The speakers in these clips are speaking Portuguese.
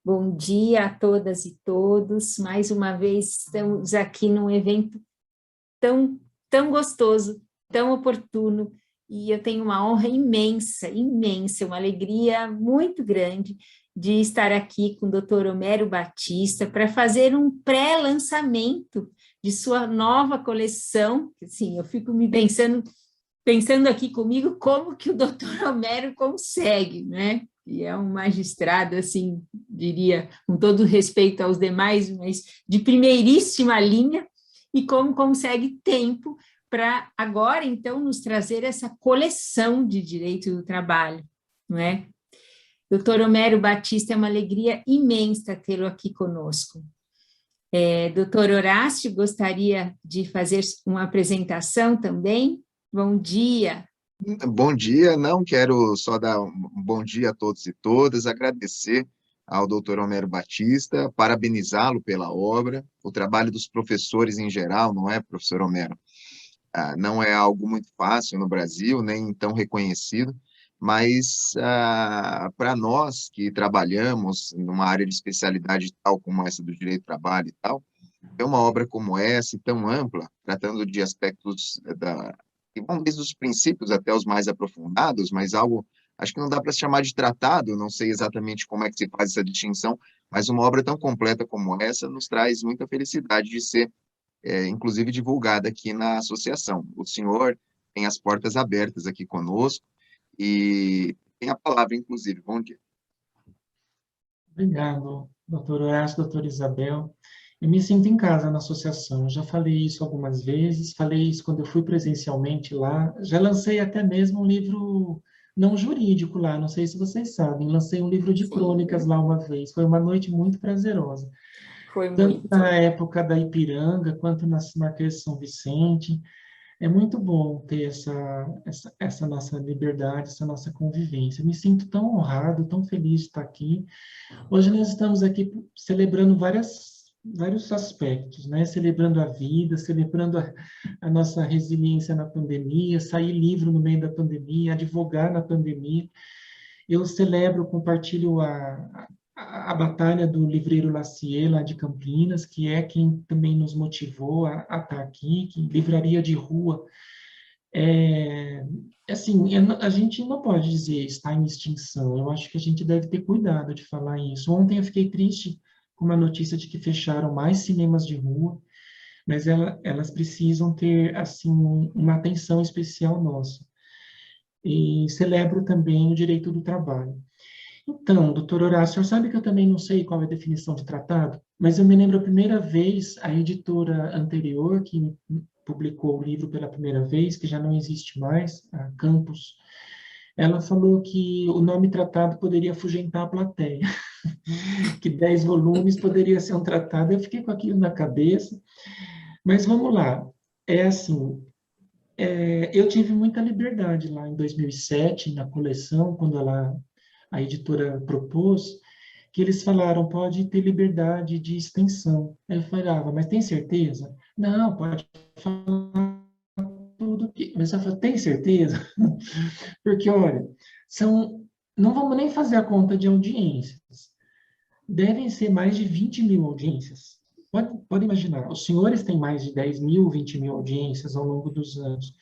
Bom dia a todas e todos. Mais uma vez estamos aqui num evento tão gostoso, tão oportuno, e eu tenho uma honra imensa, uma alegria muito grande de estar aqui com o Dr. Homero Batista para fazer um pré-lançamento de sua nova coleção. Assim, eu fico me pensando aqui comigo como que o Dr. Homero consegue, né? E é um magistrado, assim, diria, com todo respeito aos demais, mas de primeiríssima linha, e como consegue tempo para agora, então, nos trazer essa coleção de direito do trabalho, não é? Doutor Homero Batista, é uma alegria imensa tê-lo aqui conosco. Doutor Horácio, gostaria de fazer uma apresentação também? Bom dia. Bom dia, não quero só dar um bom dia a todos e todas, agradecer ao doutor Homero Batista, parabenizá-lo pela obra, o trabalho dos professores em geral, não é, professor Homero? Não é algo muito fácil no Brasil, nem tão reconhecido, mas para nós que trabalhamos numa área de especialidade tal como essa do direito do trabalho e tal, é uma obra como essa, tão ampla, tratando de aspectos que vão desde os princípios até os mais aprofundados, mas algo, acho que não dá para se chamar de tratado, não sei exatamente como é que se faz essa distinção, mas uma obra tão completa como essa nos traz muita felicidade de ser, inclusive, divulgada aqui na associação. O senhor tem as portas abertas aqui conosco e tem a palavra, inclusive. Bom dia. Obrigado, doutor Horácio, doutora Isabel. Eu me sinto em casa na associação, eu já falei isso algumas vezes, falei isso quando eu fui presencialmente lá, já lancei até mesmo um livro não jurídico lá, não sei se vocês sabem, lancei um livro de crônicas lá uma vez, foi uma noite muito prazerosa. Foi Tanto muito. na época da Ipiranga, quanto na Marquês de São Vicente, é muito bom ter essa nossa liberdade, essa nossa convivência. Eu me sinto tão honrado, tão feliz de estar aqui. Hoje nós estamos aqui celebrando vários aspectos, né? Celebrando a vida, celebrando a nossa resiliência na pandemia, sair livre no meio da pandemia, advogar na pandemia. Eu celebro, compartilho a batalha do livreiro Lacier, lá de Campinas, que é quem também nos motivou a estar aqui, que livraria de rua. Assim, a gente não pode dizer está em extinção, eu acho que a gente deve ter cuidado de falar isso. Ontem eu fiquei triste com uma notícia de que fecharam mais cinemas de rua, mas elas precisam ter, assim, uma atenção especial nossa. E celebro também o direito do trabalho. Então, doutor Horácio, o senhor sabe que eu também não sei qual é a definição de tratado, mas eu me lembro a primeira vez, a editora anterior, que publicou o livro pela primeira vez, que já não existe mais, a Campos, ela falou que o nome tratado poderia afugentar a plateia, que 10 volumes poderia ser um tratado. Eu fiquei com aquilo na cabeça, mas vamos lá. É assim, eu tive muita liberdade lá em 2007, na coleção, quando a editora propôs, que eles falaram, pode ter liberdade de extensão. Aí eu falava, mas tem certeza? Não, pode falar tudo. Mas eu falei, tem certeza? Porque, olha, não vamos nem fazer a conta de audiências. Devem ser mais de 20 mil audiências. Pode imaginar, os senhores têm mais de 10 mil, 20 mil audiências ao longo dos anos.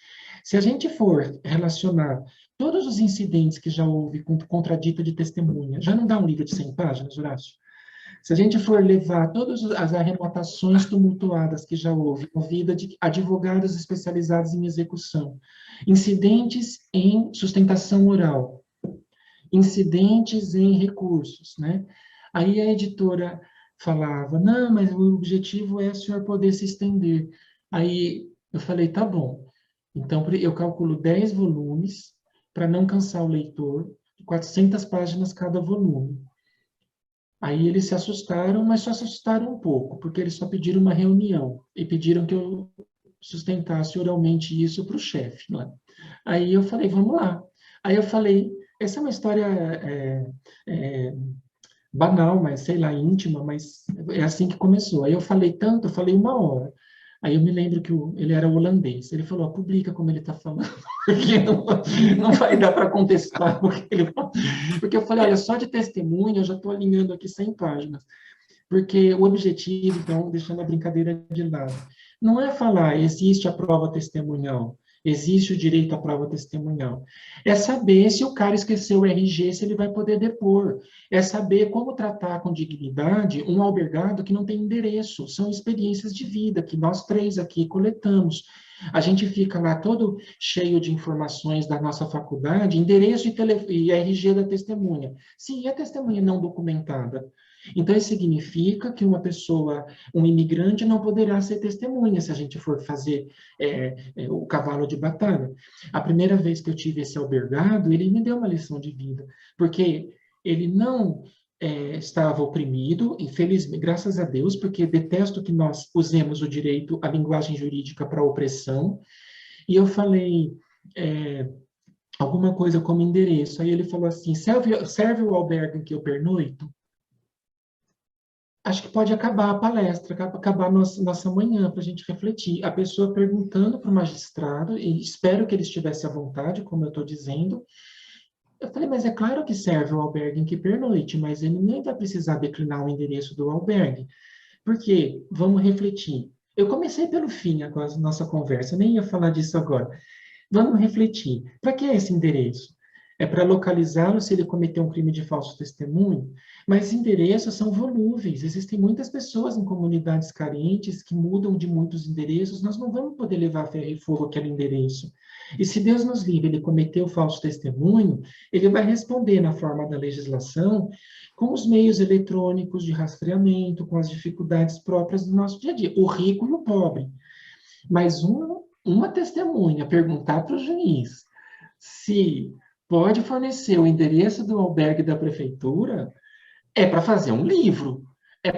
Se a gente for relacionar todos os incidentes que já houve com contradita de testemunha, já não dá um livro de 100 páginas, Horácio? Se a gente for levar todas as arrematações tumultuadas que já houve, com vida de advogados especializados em execução, incidentes em sustentação oral, incidentes em recursos, né? Aí a editora falava, não, mas o objetivo é o senhor poder se estender. Aí eu falei, tá bom. Então, eu calculo 10 volumes, para não cansar o leitor, 400 páginas cada volume. Aí eles se assustaram, mas só se assustaram um pouco, porque eles só pediram uma reunião, e pediram que eu sustentasse oralmente isso para o chefe. Né? Aí eu falei, vamos lá. Aí eu falei, essa é uma história banal, mas sei lá, íntima, mas é assim que começou. Aí eu falei tanto, eu falei 1 hora. Aí eu me lembro que ele era holandês. Ele falou, publica como ele está falando, porque não vai dar para contestar o que ele falou. Porque eu falei, olha, só de testemunha eu já estou alinhando aqui 100 páginas. Porque o objetivo, então, deixando a brincadeira de lado, não é falar existe a prova testemunhal, existe o direito à prova testemunhal. É saber se o cara esqueceu o RG, se ele vai poder depor. É saber como tratar com dignidade um albergado que não tem endereço. São experiências de vida que nós três aqui coletamos. A gente fica lá todo cheio de informações da nossa faculdade, endereço e RG da testemunha. Sim, é testemunha não documentada. Então, isso significa que uma pessoa, um imigrante, não poderá ser testemunha se a gente for fazer o cavalo de batalha. A primeira vez que eu tive esse albergado, ele me deu uma lição de vida, porque ele não estava oprimido, infelizmente, graças a Deus, porque detesto que nós usemos o direito, a linguagem jurídica para opressão, e eu falei alguma coisa como endereço, aí ele falou assim, serve o albergue em que eu pernoito? Acho que pode acabar a palestra, acabar nossa manhã para a gente refletir. A pessoa perguntando para o magistrado, e espero que ele estivesse à vontade, como eu estou dizendo. Eu falei, mas é claro que serve o albergue em que pernoite, mas ele nem vai precisar declinar o endereço do albergue. Por quê? Vamos refletir. Eu comecei pelo fim agora, a nossa conversa, nem ia falar disso agora. Vamos refletir. Para que esse endereço? É para localizá-lo se ele cometeu um crime de falso testemunho? Mas endereços são volúveis. Existem muitas pessoas em comunidades carentes que mudam de muitos endereços. Nós não vamos poder levar a ferro e fogo aquele endereço. E se Deus nos livre, ele cometeu falso testemunho, ele vai responder na forma da legislação com os meios eletrônicos de rastreamento, com as dificuldades próprias do nosso dia a dia, o rico e o pobre. Mas uma testemunha perguntar para o juiz se pode fornecer o endereço do albergue da prefeitura, é para fazer um livro, é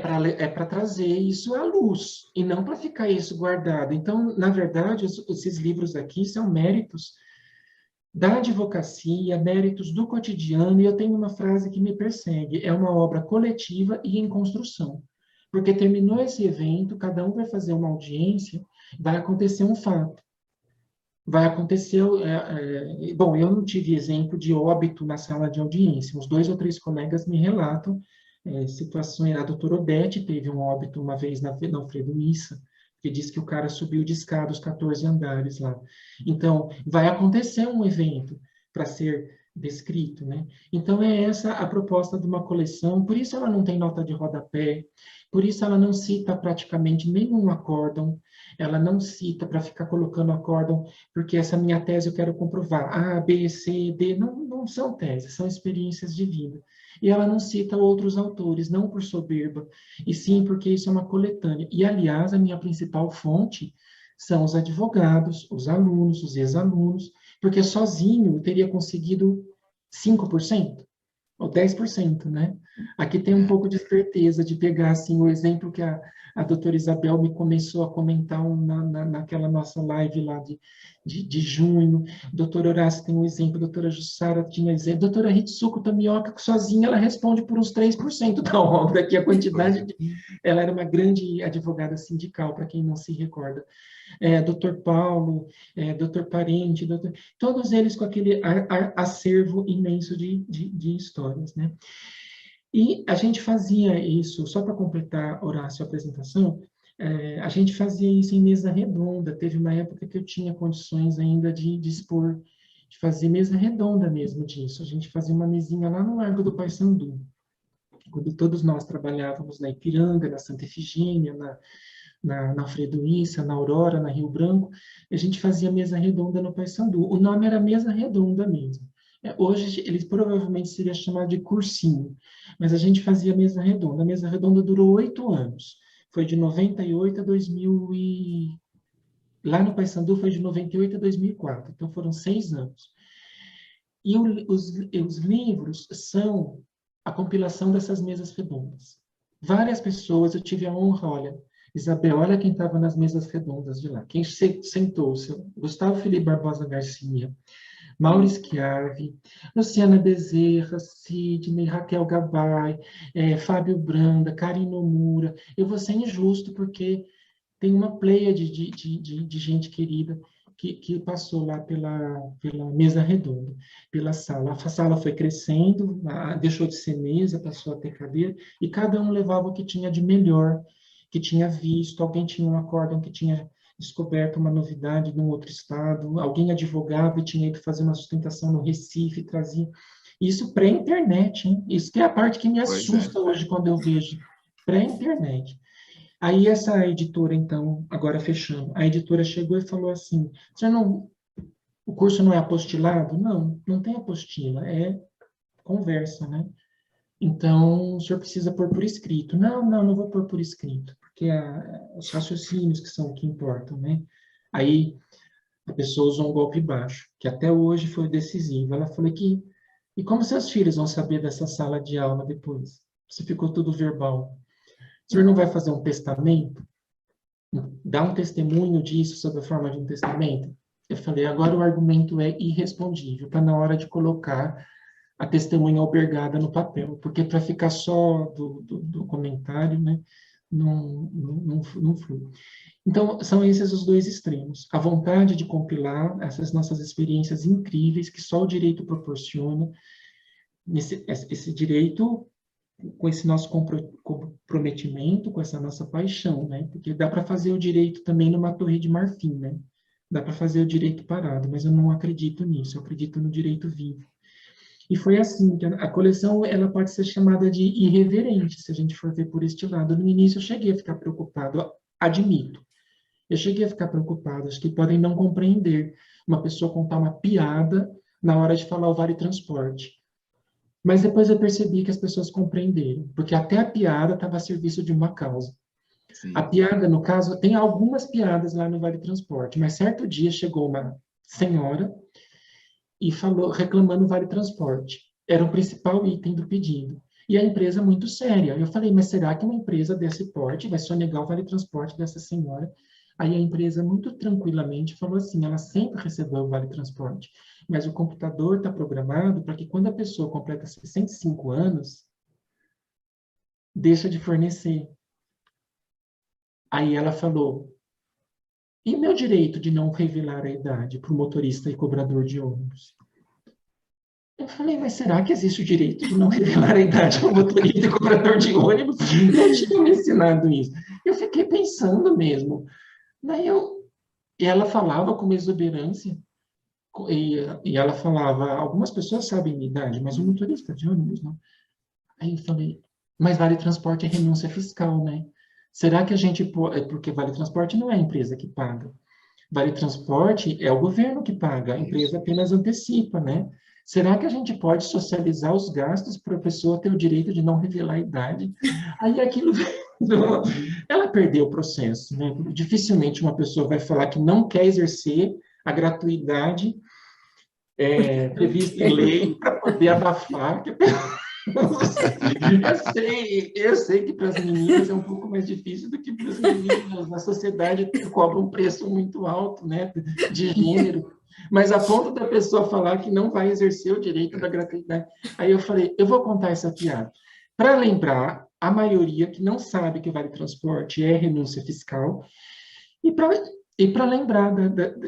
para trazer isso à luz, e não para ficar isso guardado. Então, na verdade, esses livros aqui são méritos da advocacia, méritos do cotidiano, e eu tenho uma frase que me persegue, é uma obra coletiva e em construção. Porque terminou esse evento, cada um vai fazer uma audiência, vai acontecer um fato. Vai acontecer... bom, eu não tive exemplo de óbito na sala de audiência. Uns 2 ou 3 colegas me relatam situações... A doutora Odete teve um óbito uma vez na Alfredo Issa, que diz que o cara subiu de escada os 14 andares lá. Então, vai acontecer um evento para ser descrito, né? Então, é essa a proposta de uma coleção, por isso ela não tem nota de rodapé, por isso ela não cita praticamente nenhum acórdão, ela não cita para ficar colocando acórdão, porque essa minha tese eu quero comprovar. A, B, C, D, não são teses, são experiências de vida. E ela não cita outros autores, não por soberba, e sim porque isso é uma coletânea. E, aliás, a minha principal fonte são os advogados, os alunos, os ex-alunos, porque sozinho eu teria conseguido 5%. Ou 10%, né? Aqui tem um pouco de esperteza de pegar, assim, o exemplo que a doutora Isabel me começou a comentar naquela nossa live lá de junho. Doutora Horácio tem um exemplo, doutora Jussara tinha exemplo, doutora Hitsuko Tamioka, que sozinha ela responde por uns 3% da obra, que a quantidade ela era uma grande advogada sindical, para quem não se recorda. Doutor Paulo, doutor Parente, todos eles com aquele acervo imenso de histórias, né? E a gente fazia isso, só para completar, Horácio, a apresentação, a gente fazia isso em mesa redonda. Teve uma época que eu tinha condições ainda de expor, de fazer mesa redonda mesmo disso. A gente fazia uma mesinha lá no Largo do Paissandu, quando todos nós trabalhávamos na Ipiranga, na Santa Efigênia, na Alfredo Issa, na Aurora, na Rio Branco, a gente fazia mesa redonda no Paissandu. O nome era mesa redonda mesmo. Hoje, eles provavelmente seria chamado de cursinho, mas a gente fazia mesa redonda. A mesa redonda durou 8 anos. Foi de 98 a 2000 e... Lá no Paissandu foi de 98 a 2004, então foram 6 anos. E os livros são a compilação dessas mesas redondas. Várias pessoas, eu tive a honra, olha, Isabel, olha quem estava nas mesas redondas de lá. Quem sentou-se? Gustavo Felipe Barbosa Garcia, Mauro Schiavi, Luciana Bezerra, Sidney, Raquel Gabay, Fábio Branda, Karine Nomura. Eu vou ser injusto porque tem uma pleiade de gente querida que passou lá pela mesa redonda, pela sala. A sala foi crescendo, deixou de ser mesa, passou a ter cadeira, e cada um levava o que tinha de melhor, que tinha visto, alguém tinha um acórdão que tinha descoberto uma novidade num outro estado, alguém advogava e tinha ido fazer uma sustentação no Recife, trazia. Isso pré-internet, hein? Isso que é a parte que me assusta hoje quando eu vejo. Pré-internet. Aí essa editora, então, agora fechando, a editora chegou e falou assim, o curso não é apostilado? Não, não tem apostila, é conversa, né? Então, o senhor precisa pôr por escrito. Não vou pôr por escrito, porque os raciocínios que são o que importam, né? Aí a pessoa usou um golpe baixo, que até hoje foi decisivo. Ela falou que, e como seus filhos vão saber dessa sala de aula depois? Se ficou tudo verbal. O senhor não vai fazer um testamento? Dar um testemunho disso sob a forma de um testamento? Eu falei, agora o argumento é irrespondível, está na hora de colocar a testemunha albergada no papel, porque para ficar só do comentário, né, não flui. Então, são esses os dois extremos. A vontade de compilar essas nossas experiências incríveis que só o direito proporciona, esse direito com esse nosso comprometimento, com essa nossa paixão, né? Porque dá para fazer o direito também numa torre de marfim, né? Dá para fazer o direito parado, mas eu não acredito nisso, eu acredito no direito vivo. E foi assim, que a coleção ela pode ser chamada de irreverente, se a gente for ver por este lado. No início eu cheguei a ficar preocupado, admito. Eu cheguei a ficar preocupado, acho que podem não compreender uma pessoa contar uma piada na hora de falar o vale transporte. Mas depois eu percebi que as pessoas compreenderam, porque até a piada estava a serviço de uma causa. Sim. A piada, no caso, tem algumas piadas lá no Vale Transporte, mas certo dia chegou uma senhora e falou, reclamando o Vale Transporte. Era o principal item do pedido. E a empresa muito séria. Eu falei, mas será que uma empresa desse porte vai sonegar o Vale Transporte dessa senhora? Aí a empresa, muito tranquilamente, falou assim, ela sempre recebeu o Vale Transporte, mas o computador está programado para que quando a pessoa completa 65 anos, deixa de fornecer. Aí ela falou, e meu direito de não revelar a idade para o motorista e cobrador de ônibus? Eu falei, mas será que existe o direito de não revelar a idade para o motorista e cobrador de ônibus? Não tinha me ensinado isso. Eu fiquei pensando mesmo. Daí ela falava com uma exuberância, e ela falava, algumas pessoas sabem minha idade, mas o motorista de ônibus não. Aí eu falei, mas Vale Transporte é renúncia fiscal, né? Será que a gente pode, porque Vale Transporte não é a empresa que paga. Vale Transporte é o governo que paga, a empresa apenas antecipa, né? Será que a gente pode socializar os gastos para a pessoa ter o direito de não revelar a idade? Aí aquilo... Ela perdeu o processo, né? Dificilmente uma pessoa vai falar que não quer exercer a gratuidade prevista em lei para poder abafar. Eu sei que para as meninas é um pouco mais difícil do que para os meninos. Na sociedade cobra um preço muito alto, né, de gênero. Mas a ponto da pessoa falar que não vai exercer o direito da gratuidade. Aí eu falei, eu vou contar essa piada. Para lembrar a maioria que não sabe que o Vale Transporte é renúncia fiscal, e para lembrar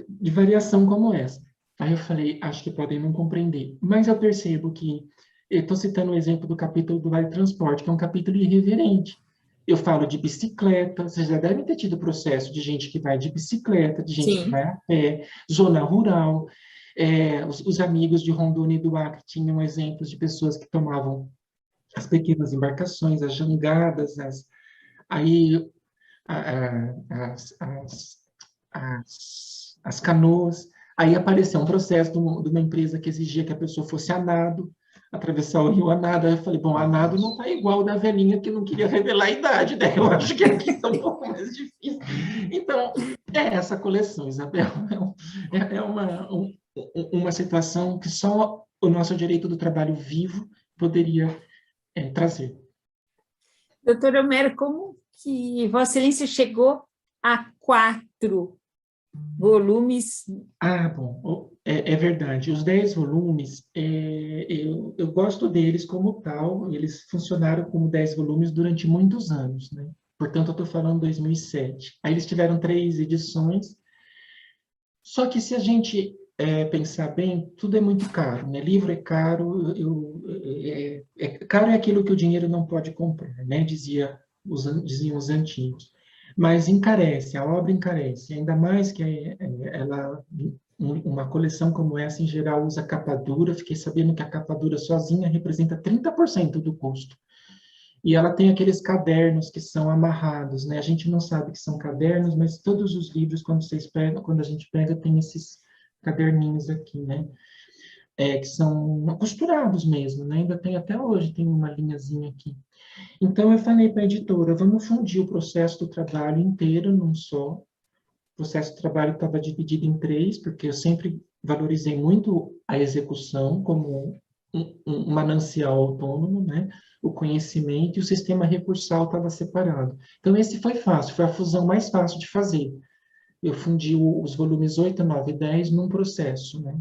de variação como essa. Aí eu falei, acho que podem não compreender, mas eu percebo que, eu estou citando o exemplo do capítulo do Vale Transporte, que é um capítulo irreverente. Eu falo de bicicleta, vocês já devem ter tido processo de gente que vai de bicicleta, de gente que vai a pé, zona rural. Os amigos de Rondônia e do Acre tinham exemplos de pessoas que tomavam as pequenas embarcações, as jangadas, as canoas. Aí apareceu um processo de uma empresa que exigia que a pessoa fosse a nado, atravessar o rio a nado. Aí eu falei, bom, a nado não está igual da velhinha que não queria revelar a idade, né? Eu acho que aqui está um pouco mais difícil. Então, essa coleção, Isabel, é uma situação que só o nosso direito do trabalho vivo poderia trazer. Doutor Homero, como que Vossa Excelência chegou a 4 volumes? Bom, é verdade. Os 10 volumes, eu gosto deles como tal, eles funcionaram como 10 volumes durante muitos anos, né? Portanto, eu estou falando 2007. Aí eles tiveram 3 edições. Só que se a gente pensar bem, tudo é muito caro, né? Livro é caro, caro é aquilo que o dinheiro não pode comprar, né? Diziam os antigos. Mas encarece, a obra encarece, ainda mais que uma coleção como essa, em geral, usa capa dura. Fiquei sabendo que a capa dura sozinha representa 30% do custo. E ela tem aqueles cadernos que são amarrados, né? A gente não sabe que são cadernos, mas todos os livros, quando a gente pega, tem esses caderninhos aqui, né? Que são costurados mesmo, né? Ainda tem até hoje, tem uma linhazinha aqui. Então, eu falei para a editora, vamos fundir o processo do trabalho inteiro num só. O processo do trabalho estava dividido em 3, porque eu sempre valorizei muito a execução como um manancial autônomo, né? O conhecimento e o sistema recursal estava separado. Então, esse foi fácil, foi a fusão mais fácil de fazer. Eu fundi os volumes 8, 9 e 10 num processo, né?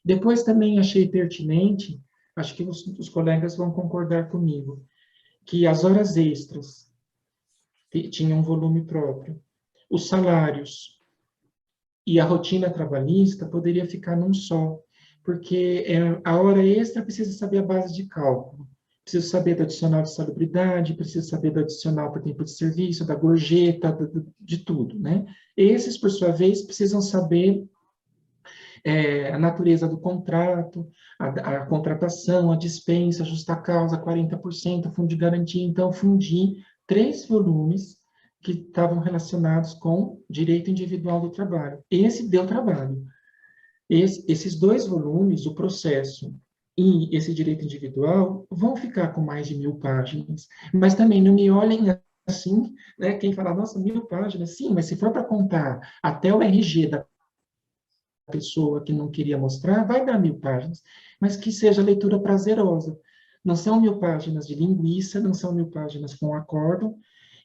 Depois também achei pertinente, acho que os colegas vão concordar comigo, que as horas extras tinham um volume próprio. Os salários e a rotina trabalhista poderia ficar num só, porque a hora extra precisa saber a base de cálculo, precisa saber do adicional de salubridade, precisa saber do adicional por tempo de serviço, da gorjeta, de tudo, né? Esses, por sua vez, precisam saber a natureza do contrato, a contratação, a dispensa, justa causa, 40%, fundo de garantia. Então, fundi 3 volumes que estavam relacionados com direito individual do trabalho. Esse deu trabalho. Esses 2 volumes, o processo e esse direito individual, vão ficar com mais de 1.000 páginas. Mas também não me olhem assim, né? Quem fala, nossa, 1.000 páginas, sim, mas se for para contar até o RG da pessoa que não queria mostrar, vai dar 1.000 páginas, mas que seja leitura prazerosa. Não são 1.000 páginas de linguiça, não são 1.000 páginas com acórdão,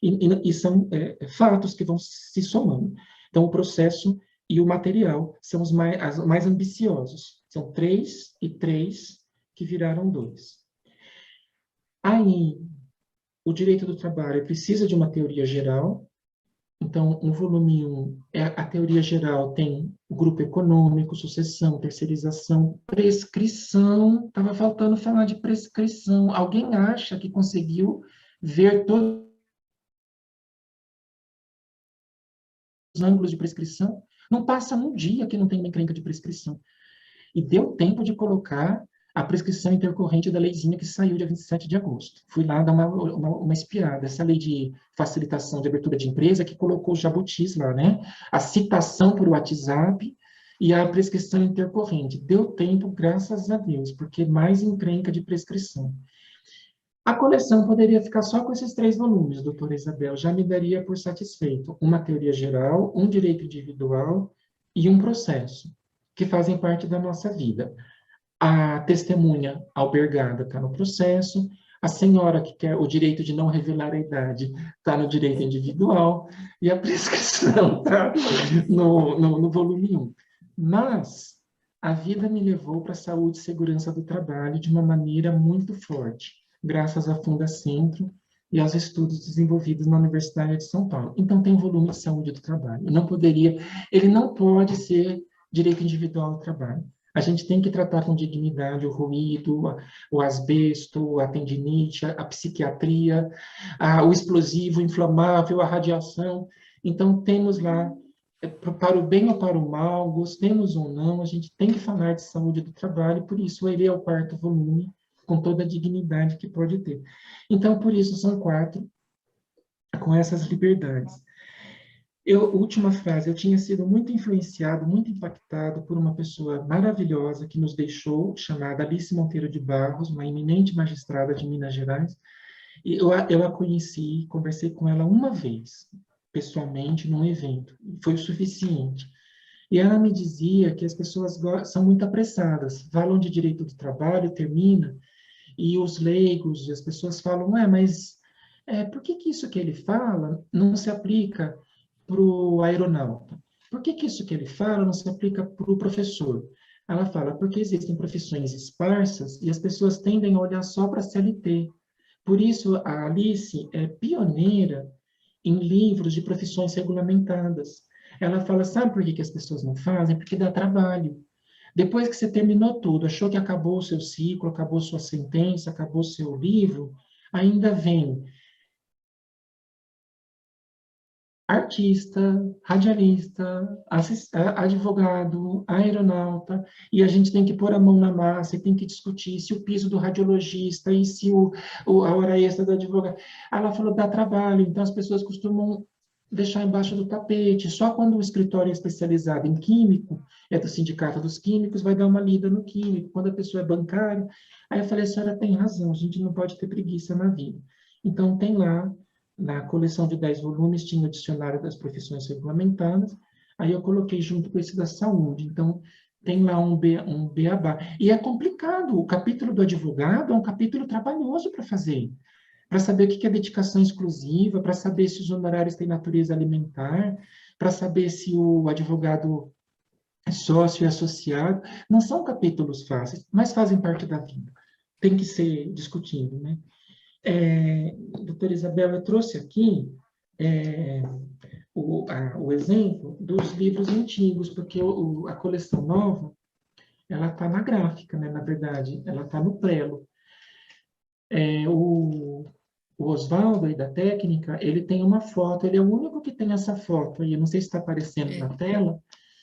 e são fatos que vão se somando. Então, o processo e o material são os mais ambiciosos. São 3 e 3 que viraram 2. Aí, o direito do trabalho precisa de uma teoria geral. Então, no volume 1, a teoria geral tem o grupo econômico, sucessão, terceirização, prescrição. Estava faltando falar de prescrição. Alguém acha que conseguiu ver todos os ângulos de prescrição? Não passa um dia que não tem uma encrenca de prescrição. E deu tempo de colocar a prescrição intercorrente da leizinha que saiu dia 27 de agosto. Fui lá dar uma espiada. Essa lei de facilitação de abertura de empresa que colocou os jabutis lá, né? A citação por WhatsApp e a prescrição intercorrente. Deu tempo, graças a Deus, porque mais encrenca de prescrição. A coleção poderia ficar só com esses 3 volumes, doutora Isabel, já me daria por satisfeito. Uma teoria geral, um direito individual e um processo, que fazem parte da nossa vida. A testemunha albergada está no processo, a senhora que quer o direito de não revelar a idade está no direito individual, e a prescrição está no volume 1. Mas a vida me levou para a saúde e segurança do trabalho de uma maneira muito forte, graças à Fundacentro e aos estudos desenvolvidos na Universidade de São Paulo. Então, tem volume de saúde do trabalho. Ele não pode ser direito individual do trabalho. A gente tem que tratar com dignidade o ruído, o asbesto, a tendinite, a psiquiatria, o explosivo, o inflamável, a radiação. Então, temos lá, para o bem ou para o mal, gostemos ou não, a gente tem que falar de saúde do trabalho, por isso ele é o 4º volume, com toda a dignidade que pode ter. Então, por isso, são 4, com essas liberdades. Última frase, eu tinha sido muito influenciado, muito impactado por uma pessoa maravilhosa que nos deixou, chamada Alice Monteiro de Barros, uma eminente magistrada de Minas Gerais, e eu a conheci, conversei com ela uma vez, pessoalmente, num evento, foi o suficiente. E ela me dizia que as pessoas são muito apressadas, falam de direito do trabalho, termina, e os leigos, as pessoas falam, mas por que isso que ele fala não se aplica para o aeronauta? Por que isso que ele fala não se aplica para o professor? Ela fala, porque existem profissões esparsas e as pessoas tendem a olhar só para a CLT. Por isso, a Alice é pioneira em livros de profissões regulamentadas. Ela fala, sabe por que as pessoas não fazem? Porque dá trabalho. Depois que você terminou tudo, achou que acabou o seu ciclo, acabou sua sentença, acabou o seu livro, ainda vem artista, radialista, advogado, aeronauta, e a gente tem que pôr a mão na massa e tem que discutir se o piso do radiologista e se a hora extra do advogado. Ela falou, dá trabalho, então as pessoas costumam deixar embaixo do tapete. Só quando o escritório é especializado em químico, é do Sindicato dos Químicos, vai dar uma lida no químico. Quando a pessoa é bancária, aí eu falei, a senhora tem razão, a gente não pode ter preguiça na vida. Então, tem lá, na coleção de 10 volumes, tinha o dicionário das profissões regulamentadas, aí eu coloquei junto com esse da saúde. Então, tem lá um beabá. E é complicado, o capítulo do advogado é um capítulo trabalhoso para fazer, para saber o que é dedicação exclusiva, para saber se os honorários têm natureza alimentar, para saber se o advogado é sócio e associado. Não são capítulos fáceis, mas fazem parte da vida. Tem que ser discutido, né? Doutora Isabel, eu trouxe aqui o exemplo dos livros antigos, porque a coleção nova, ela está na gráfica, né? Na verdade, ela está no prelo. O Oswaldo, aí da técnica, ele tem uma foto, ele é o único que tem essa foto, aí eu não sei se está aparecendo na tela,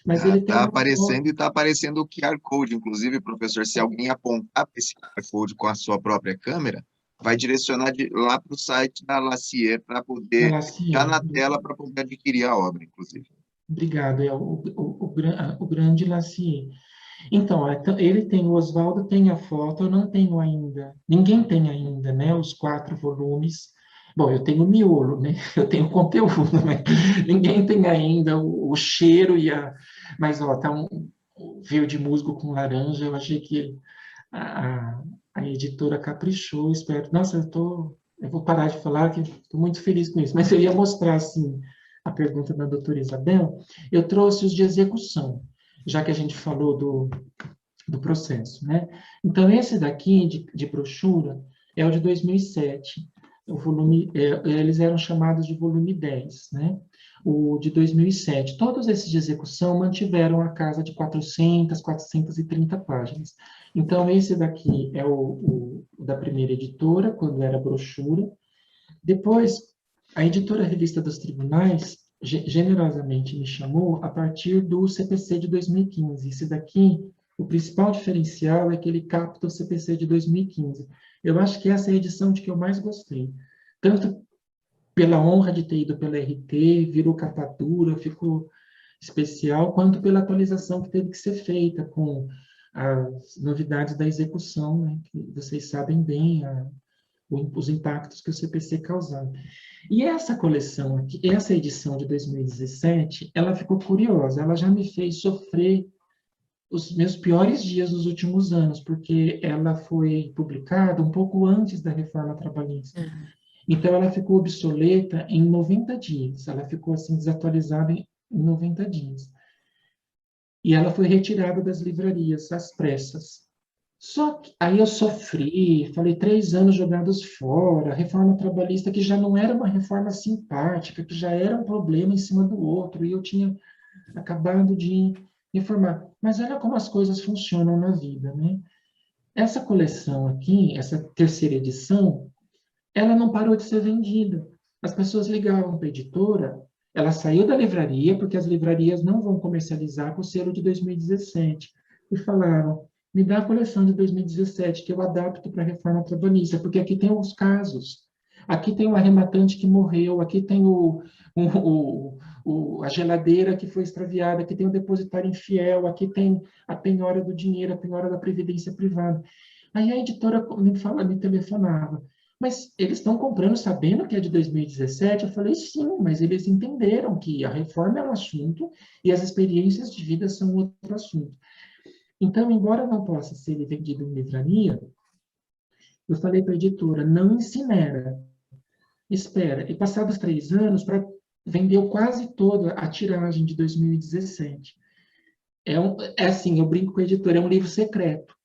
mas ele tem Está uma aparecendo foto. e está aparecendo o QR Code. Inclusive, professor, se alguém apontar para esse QR Code com a sua própria câmera, vai direcionar lá para o site da Lacier para poder, já Lacier. na tela, para poder adquirir a obra, inclusive. Obrigado, é o grande Lacier. Então, ele tem, o Oswaldo tem a foto, eu não tenho ainda. Ninguém tem ainda, né? Os 4 volumes. Bom, eu tenho o miolo, né? Eu tenho o conteúdo, né? Ninguém tem ainda o cheiro e a... Mas, ó, tá um verde musgo com laranja, eu achei que a editora caprichou, espero... Nossa, eu vou parar de falar, que estou muito feliz com isso. Mas eu ia mostrar, assim, a pergunta da doutora Isabel. Eu trouxe os de execução, já que a gente falou do processo, né? Então, esse daqui, de brochura, é o de 2007. O volume, eles eram chamados de volume 10, né? O de 2007. Todos esses de execução mantiveram a casa de 400, 430 páginas. Então, esse daqui é o da primeira editora, quando era brochura. Depois, a editora Revista dos Tribunais generosamente me chamou a partir do CPC de 2015. Esse daqui, o principal diferencial é que ele capta o CPC de 2015. Eu acho que essa é a edição de que eu mais gostei. Tanto pela honra de ter ido pela RT, virou capa dura, ficou especial, quanto pela atualização que teve que ser feita com as novidades da execução, né, que vocês sabem bem, os impactos que o CPC causava. E essa coleção aqui, essa edição de 2017, ela ficou curiosa, ela já me fez sofrer os meus piores dias dos últimos anos, porque ela foi publicada um pouco antes da reforma trabalhista. Então, ela ficou obsoleta em 90 dias, ela ficou assim desatualizada em 90 dias. E ela foi retirada das livrarias às pressas. Só que aí eu sofri, falei 3 anos jogados fora, reforma trabalhista que já não era uma reforma simpática, que já era um problema em cima do outro, e eu tinha acabado de reformar. Mas olha como as coisas funcionam na vida, né? Essa coleção aqui, essa terceira edição, ela não parou de ser vendida. As pessoas ligavam para a editora, ela saiu da livraria, porque as livrarias não vão comercializar com o selo de 2017, e falaram, me dá a coleção de 2017, que eu adapto para a reforma trabalhista, porque aqui tem os casos. Aqui tem o arrematante que morreu, aqui tem a geladeira que foi extraviada, aqui tem o depositário infiel, aqui tem a penhora do dinheiro, a penhora da previdência privada. Aí a editora me telefonava, mas eles estão comprando sabendo que é de 2017? Eu falei, sim, mas eles entenderam que a reforma é um assunto e as experiências de vida são outro assunto. Então, embora não possa ser vendido em livraria, eu falei para a editora, não incinera, espera. E passados 3 anos, vendeu quase toda a tiragem de 2017. É assim, eu brinco com a editora, é um livro secreto.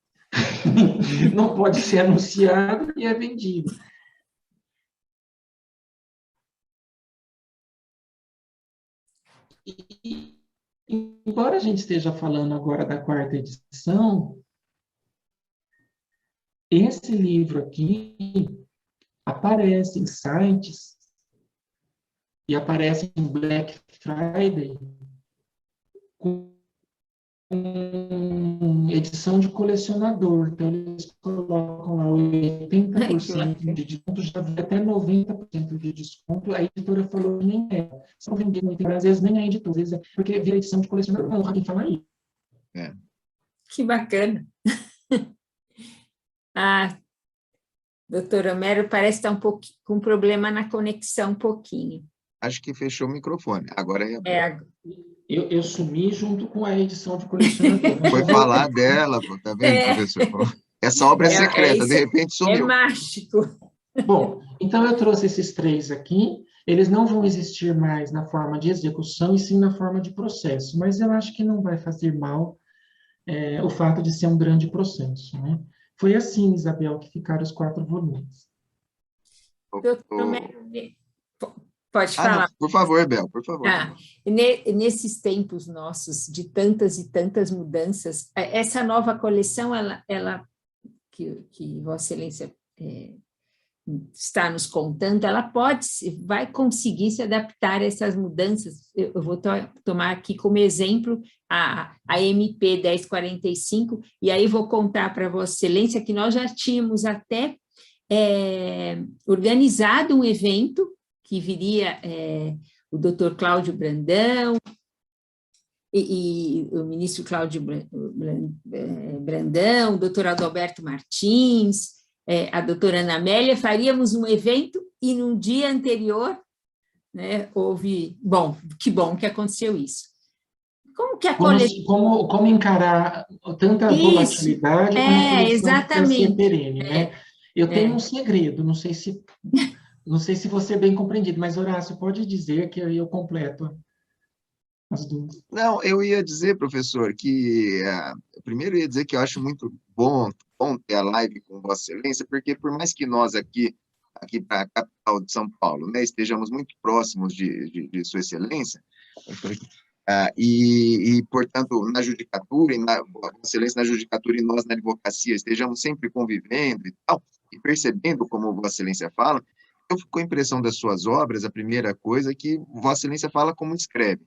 Não pode ser anunciado e é vendido. E, embora a gente esteja falando agora da quarta edição, esse livro aqui aparece em sites e aparece em Black Friday com edição de colecionador. Então, eles colocam lá Ai, que 80% bacana. de desconto, já vi até 90% de desconto. A editora falou que nem é. Só vendendo, às vezes nem é editora, às vezes é porque vira edição de colecionador. Não, alguém fala aí. É. Que bacana. Ah, doutor Homero parece estar um pouco com problema na conexão um pouquinho. Acho que fechou o microfone. Agora é É, Eu sumi junto com a edição de colecionador. Mas Foi já falar voltei. dela, pô, tá vendo, é, professor? Essa obra é secreta, de isso, repente é sumiu. mágico. Bom, então eu trouxe esses três aqui. Eles não vão existir mais na forma de execução, e sim na forma de processo. Mas eu acho que não vai fazer mal o fato de ser um grande processo, né? Foi assim, Isabel, que ficaram os 4 volumes. Doutor Ô, Homero, pode Ah, não, falar. por favor, Bel, por favor. Ah, nesses tempos nossos de tantas e tantas mudanças, essa nova coleção, ela que Vossa Excelência está nos contando, ela vai conseguir se adaptar a essas mudanças. Eu vou tomar aqui como exemplo a MP 1045, e aí vou contar para Vossa Excelência que nós já tínhamos até organizado um evento que viria o doutor Cláudio Brandão e o ministro Cláudio Brandão, o doutor Adalberto Martins, a doutora Ana Amélia, faríamos um evento e no dia anterior, né, houve... que bom que aconteceu isso. Como que a coleção... Como encarar tanta Isso, volatilidade com uma coleção que quer ser exatamente. perene, né? Eu tenho um segredo, não sei se você é bem compreendido, mas, Horácio, pode dizer que eu completo as duas. Não, eu ia dizer, professor, que primeiro eu ia dizer que eu acho muito bom ter a live com Vossa Excelência, porque por mais que nós aqui para a capital de São Paulo, né, estejamos muito próximos de Sua Excelência, portanto, na judicatura, Vossa Excelência na judicatura e nós na advocacia, estejamos sempre convivendo e tal, e percebendo como Vossa Excelência fala, eu fico com a impressão das suas obras, a primeira coisa é que Vossa Excelência fala como escreve,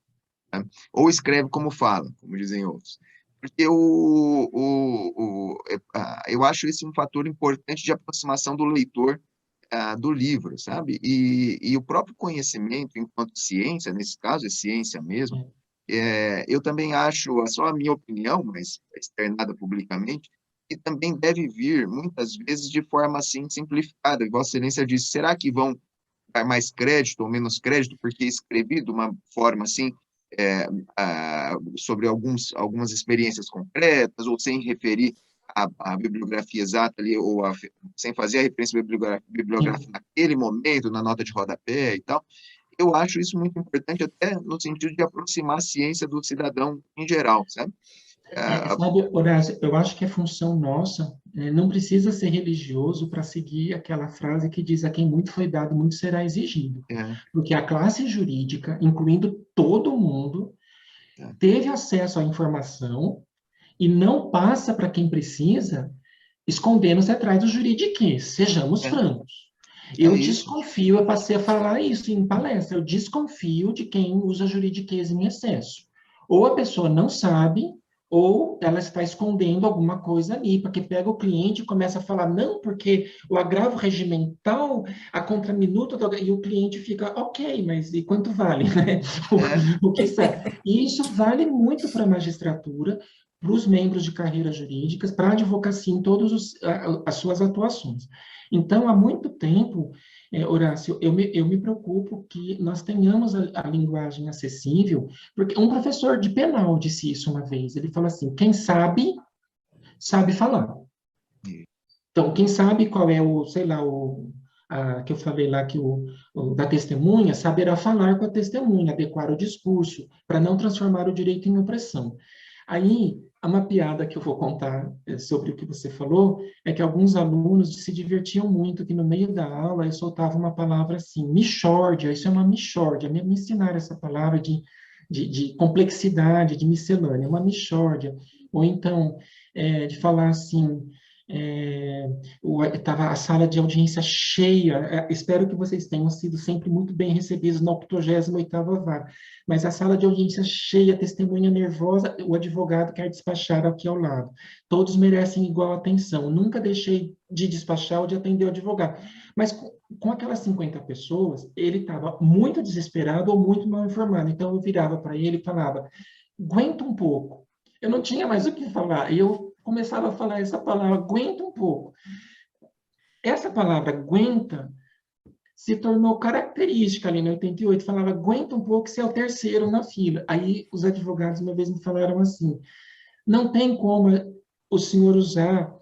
né? Ou escreve como fala, como dizem outros. Porque eu acho esse um fator importante de aproximação do leitor do livro, sabe? E o próprio conhecimento enquanto ciência, nesse caso é ciência mesmo, eu também acho, só a minha opinião, mas externada publicamente, que também deve vir, muitas vezes, de forma assim simplificada. Vossa Excelência disse, será que vão dar mais crédito ou menos crédito, porque escrevi de uma forma assim, sobre algumas experiências concretas, ou sem referir a bibliografia exata ali, ou sem fazer a referência bibliográfica naquele momento, na nota de rodapé e tal. Eu acho isso muito importante, até no sentido de aproximar a ciência do cidadão em geral, sabe? Sabe, Horácio, eu acho que é função nossa, não precisa ser religioso para seguir aquela frase que diz: a quem muito foi dado, muito será exigido. Porque a classe jurídica, incluindo todo mundo, teve acesso à informação e não passa para quem precisa, escondendo-se atrás do juridiquês. Sejamos francos. Eu desconfio, eu passei a falar isso em palestra, eu desconfio de quem usa juridiquês em excesso. Ou a pessoa não sabe, ou ela está escondendo alguma coisa ali, porque pega o cliente e começa a falar, não, porque o agravo regimental, a contraminuta, e o cliente fica, ok, mas e quanto vale, né? O que serve? E isso vale muito para a magistratura, para os membros de carreiras jurídicas, para a advocacia em todas as suas atuações. Então, há muito tempo, Horácio, eu me preocupo que nós tenhamos a linguagem acessível, porque um professor de penal disse isso uma vez, ele falou assim, quem sabe, sabe falar. Então, quem sabe qual é sei lá, que eu falei lá, que da testemunha, saberá falar com a testemunha, adequar o discurso, para não transformar o direito em opressão. Aí, uma piada que eu vou contar sobre o que você falou, é que alguns alunos se divertiam muito, que no meio da aula eu soltava uma palavra assim, mixórdia, isso é uma mixórdia, me ensinaram essa palavra de complexidade, de miscelânea, uma mixórdia, ou então de falar assim, estava a sala de audiência cheia, espero que vocês tenham sido sempre muito bem recebidos na 88ª vara, mas a sala de audiência cheia, testemunha nervosa, o advogado quer despachar aqui ao lado. Todos merecem igual atenção, nunca deixei de despachar ou de atender o advogado. Mas com aquelas 50 pessoas, ele estava muito desesperado ou muito mal informado, então eu virava para ele e falava, aguenta um pouco. Eu não tinha mais o que falar, e eu começava a falar essa palavra, aguenta um pouco. Essa palavra, aguenta, se tornou característica ali no 88, falava, aguenta um pouco, você é o terceiro na fila. Aí os advogados uma vez me falaram assim, não tem como o senhor usar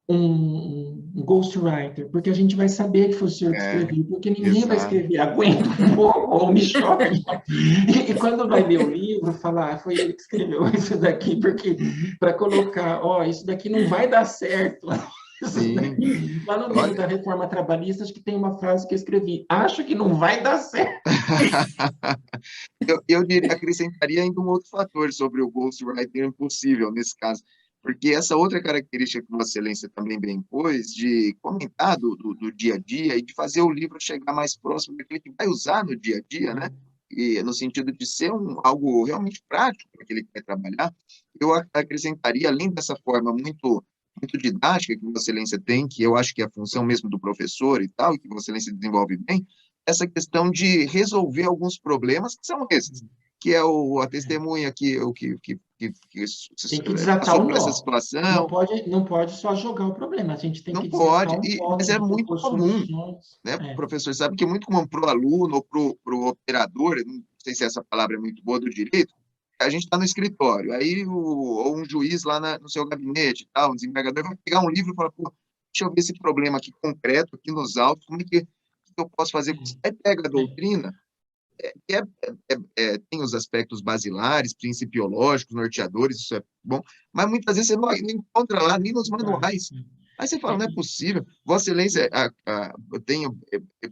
um ghostwriter, porque a gente vai saber que foi o senhor que escreveu, porque ninguém vai exato. escrever, aguenta um pouco, ou me choca. E quando vai ler o livro, falar, foi ele que escreveu isso daqui, porque para colocar, isso daqui não vai dar certo. Sim. Lá no livro da Reforma Trabalhista, acho que tem uma frase que eu escrevi, acho que não vai dar certo. Eu acrescentaria ainda um outro fator sobre o ghostwriting impossível nesse caso, porque essa outra característica que Vossa Excelência também bem pôs, de comentar do dia a dia e de fazer o livro chegar mais próximo daquele que vai usar no dia a dia, né? E no sentido de ser algo realmente prático para aquele que vai trabalhar, eu acrescentaria, além dessa forma muito didática que Vossa Excelência tem, que eu acho que é a função mesmo do professor e tal, e que Vossa Excelência desenvolve bem, essa questão de resolver alguns problemas que são esses, que é a testemunha que Tem que desatar passou o por essa nó. Não situação, pode, não pode só jogar o problema, a gente tem não que desatar pode, o nó, mas tem é que muito propor comum, soluções. né? O professor sabe que é muito comum para o aluno ou para o operador, não sei se essa palavra é muito boa do direito, a gente está no escritório, aí ou um juiz lá no seu gabinete, tal, um desembargador vai pegar um livro e falar, pô, deixa eu ver esse problema aqui concreto, aqui nos autos, como é que eu posso fazer com isso? Aí pega a doutrina, que tem os aspectos basilares, principiológicos, norteadores, isso é bom, mas muitas vezes você não encontra lá, nem nos manuais. Aí você fala, não é possível. Vossa Excelência, eu tenho,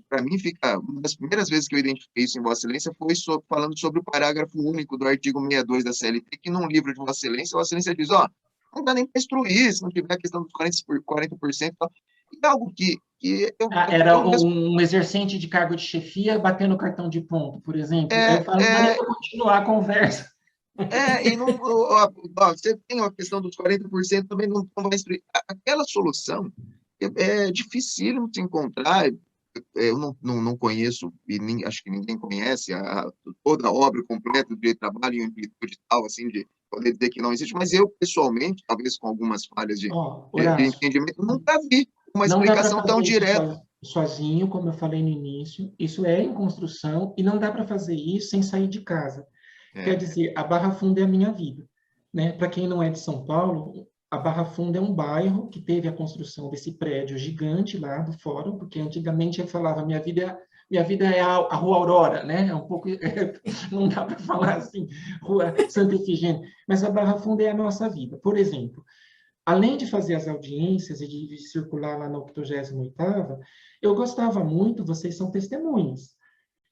para mim, fica, uma das primeiras vezes que eu identifiquei isso em Vossa Excelência foi falando sobre o parágrafo único do artigo 62 da CLT, que num livro de Vossa Excelência diz, não dá nem para instruir, se não tiver a questão dos 40%, tal. E algo que Era um exercente de cargo de chefia batendo cartão de ponto, por exemplo. Aí eu falo, não dá nem para continuar a conversa. E não, você tem a questão dos 40%, também não vai instruir. Aquela solução é dificílimo de se encontrar. Eu não conheço, e acho que ninguém conhece, toda a obra completa de trabalho em amplitude tal, assim, de poder dizer que não existe, mas eu, pessoalmente, talvez com algumas falhas de Horácio, entendimento, nunca vi uma não dá para explicação tão fazer isso direta. sozinho, como eu falei no início, isso é em construção, e não dá para fazer isso sem sair de casa. Quer dizer, a Barra Funda é a minha vida, né? Para quem não é de São Paulo, a Barra Funda é um bairro que teve a construção desse prédio gigante lá do fórum, porque antigamente eu falava minha vida é a Rua Aurora, né? É um pouco não dá para falar assim, Rua Santa Efigênia, mas a Barra Funda é a nossa vida. Por exemplo, além de fazer as audiências e de circular lá na 88ª, eu gostava muito, vocês são testemunhas,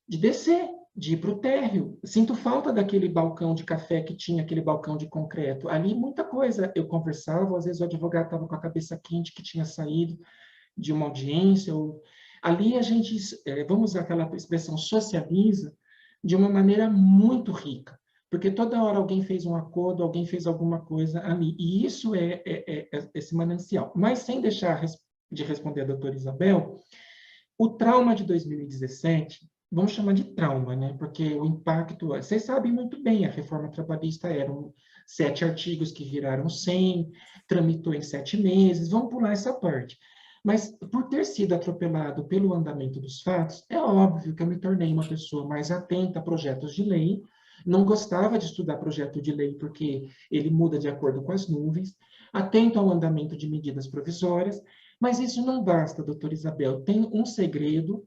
de descer, de ir para o térreo. Sinto falta daquele balcão de café que tinha, aquele balcão de concreto. Ali, muita coisa eu conversava, às vezes o advogado estava com a cabeça quente, que tinha saído de uma audiência. Ali a gente, vamos usar aquela expressão, socializa de uma maneira muito rica, porque toda hora alguém fez um acordo, alguém fez alguma coisa ali, e isso é esse manancial. Mas sem deixar de responder a doutora Isabel, o trauma de 2017, vamos chamar de trauma, né? Porque o impacto, vocês sabem muito bem, a reforma trabalhista eram 7 artigos que viraram 100, tramitou em 7 meses, vamos pular essa parte. Mas por ter sido atropelado pelo andamento dos fatos, é óbvio que eu me tornei uma pessoa mais atenta a projetos de lei, não gostava de estudar projeto de lei porque ele muda de acordo com as nuvens, atento ao andamento de medidas provisórias, mas isso não basta, doutora Isabel. Tem um segredo,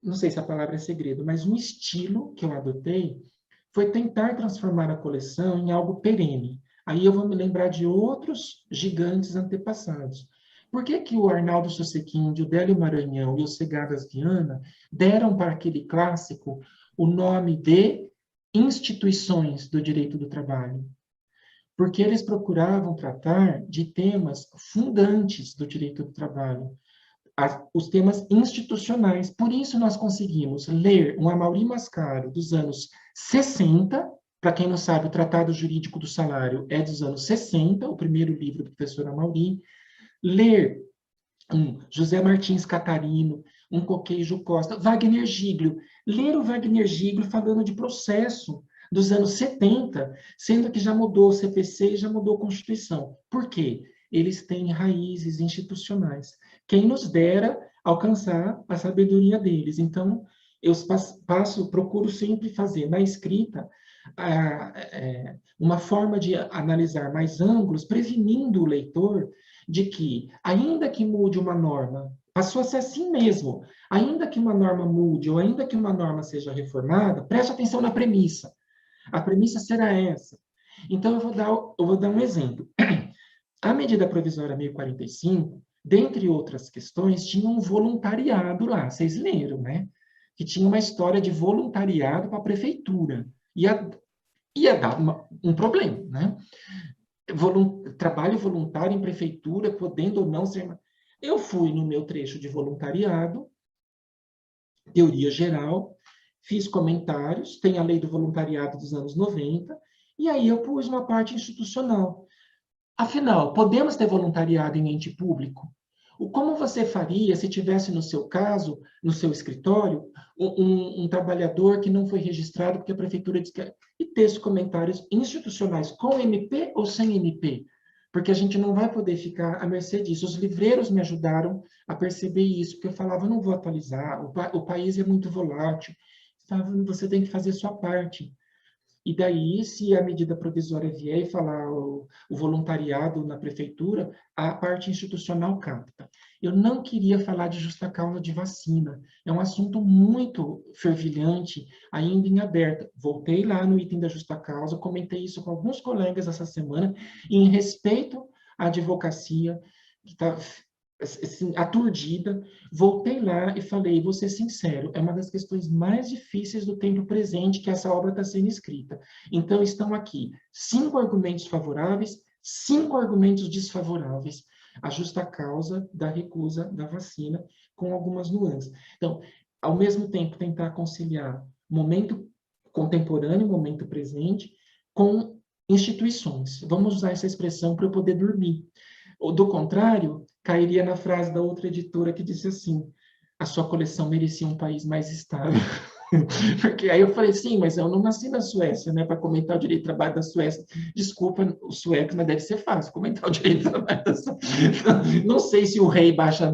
não sei se a palavra é segredo, mas um estilo que eu adotei foi tentar transformar a coleção em algo perene. Aí eu vou me lembrar de outros gigantes antepassados. Por que que o Arnaldo Sossequinde, o Délio Maranhão e o Segadas Viana deram para aquele clássico o nome de instituições do direito do trabalho, porque eles procuravam tratar de temas fundantes do direito do trabalho, os temas institucionais. Por isso nós conseguimos ler um Amaury Mascaro dos anos 60, para quem não sabe, o Tratado Jurídico do Salário é dos anos 60, o primeiro livro do professor Amaury, ler um José Martins Catarino, um Coqueijo Costa, Wagner Giglio, ler o Wagner Giglio falando de processo dos anos 70, sendo que já mudou o CPC e já mudou a Constituição. Por quê? Eles têm raízes institucionais. Quem nos dera alcançar a sabedoria deles. Então, eu procuro sempre fazer na escrita uma forma de analisar mais ângulos, prevenindo o leitor de que, ainda que mude uma norma, passou a ser assim mesmo, ainda que uma norma mude ou ainda que uma norma seja reformada, preste atenção na premissa. A premissa será essa. Então, eu vou dar um exemplo. A medida provisória 1045, dentre outras questões, tinha um voluntariado lá, vocês leram, né? Que tinha uma história de voluntariado para a prefeitura. Ia dar um problema, né? Trabalho voluntário em prefeitura, podendo ou não ser... Eu fui no meu trecho de voluntariado, teoria geral, fiz comentários, tem a lei do voluntariado dos anos 90, e aí eu pus uma parte institucional. Afinal, podemos ter voluntariado em ente público? Como você faria se tivesse, no seu caso, no seu escritório, um trabalhador que não foi registrado porque a prefeitura disse que... E ter comentários institucionais com MP ou sem MP? Porque a gente não vai poder ficar à mercê disso. Os livreiros me ajudaram a perceber isso, porque eu falava, não vou atualizar, o país é muito volátil. Você tem que fazer sua parte. E daí, se a medida provisória vier e falar o voluntariado na prefeitura, a parte institucional capta. Eu não queria falar de justa causa de vacina. É um assunto muito fervilhante, ainda em aberto. Voltei lá no item da justa causa, comentei isso com alguns colegas essa semana, e em respeito à advocacia, que está assim, aturdida, voltei lá e falei, vou ser sincero, é uma das questões mais difíceis do tempo presente que essa obra está sendo escrita. Então, estão aqui 5 argumentos favoráveis, 5 argumentos desfavoráveis à justa causa da recusa da vacina, com algumas nuances. Então, ao mesmo tempo, tentar conciliar momento contemporâneo, momento presente, com instituições. Vamos usar essa expressão para eu poder dormir. Do contrário, cairia na frase da outra editora que disse assim, a sua coleção merecia um país mais estável. Porque aí eu falei, sim, mas eu não nasci na Suécia, né, para comentar o direito de trabalho da Suécia. Desculpa os suecos, mas deve ser fácil comentar o direito de trabalho da Suécia. Não sei se o rei baixa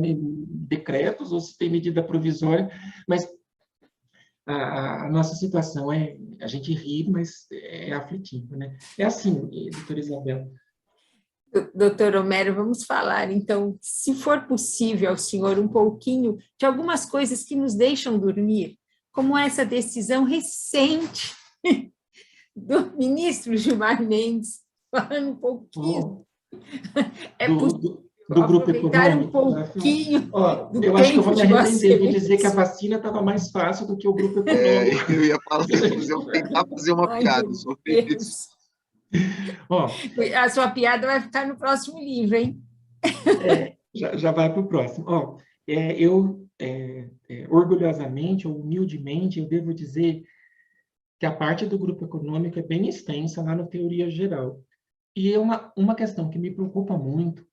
decretos ou se tem medida provisória, mas a nossa situação a gente ri, mas é aflitiva, né? É assim, doutora Isabel. Doutor Homero, vamos falar, então, se for possível ao senhor, um pouquinho de algumas coisas que nos deixam dormir, como essa decisão recente do ministro Gilmar Mendes, falando um pouquinho. Do grupo econômico. Um pouquinho eu acho que eu vou me arrepender de dizer que a vacina estava mais fácil do que o grupo econômico. Eu ia falar, eu tentar fazer uma piada sobre isso. A sua piada vai ficar no próximo livro, hein? Já vai para o próximo. Orgulhosamente ou humildemente, eu devo dizer que a parte do grupo econômico é bem extensa lá no Teoria Geral. E uma questão que me preocupa muito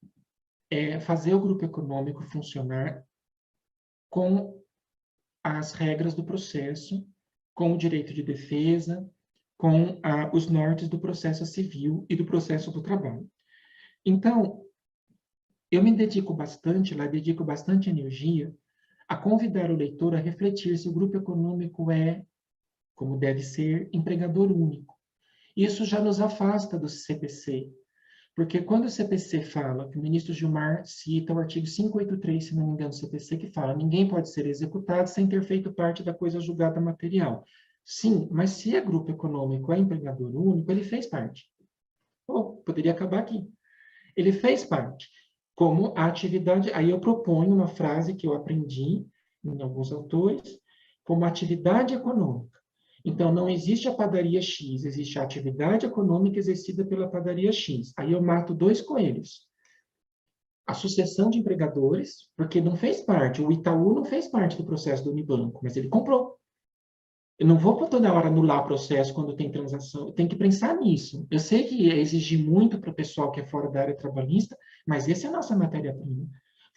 é fazer o grupo econômico funcionar com as regras do processo, com o direito de defesa, com os nortes do processo civil e do processo do trabalho. Então, eu me dedico bastante energia a convidar o leitor a refletir se o grupo econômico é, como deve ser, empregador único. Isso já nos afasta do CPC, porque quando o CPC fala, que o ministro Gilmar cita o artigo 583, se não me engano, do CPC, que fala ninguém pode ser executado sem ter feito parte da coisa julgada material. Sim, mas se é grupo econômico, é empregador único, ele fez parte. Poderia acabar aqui. Ele fez parte. Como a atividade... Aí eu proponho uma frase que eu aprendi em alguns autores, como atividade econômica. Então, não existe a padaria X, existe a atividade econômica exercida pela padaria X. Aí eu mato 2 coelhos. A sucessão de empregadores, porque não fez parte, o Itaú não fez parte do processo do Unibanco, mas ele comprou. Eu não vou toda hora anular o processo quando tem transação, tem que pensar nisso. Eu sei que é exigir muito para o pessoal que é fora da área trabalhista, mas essa é a nossa matéria-prima.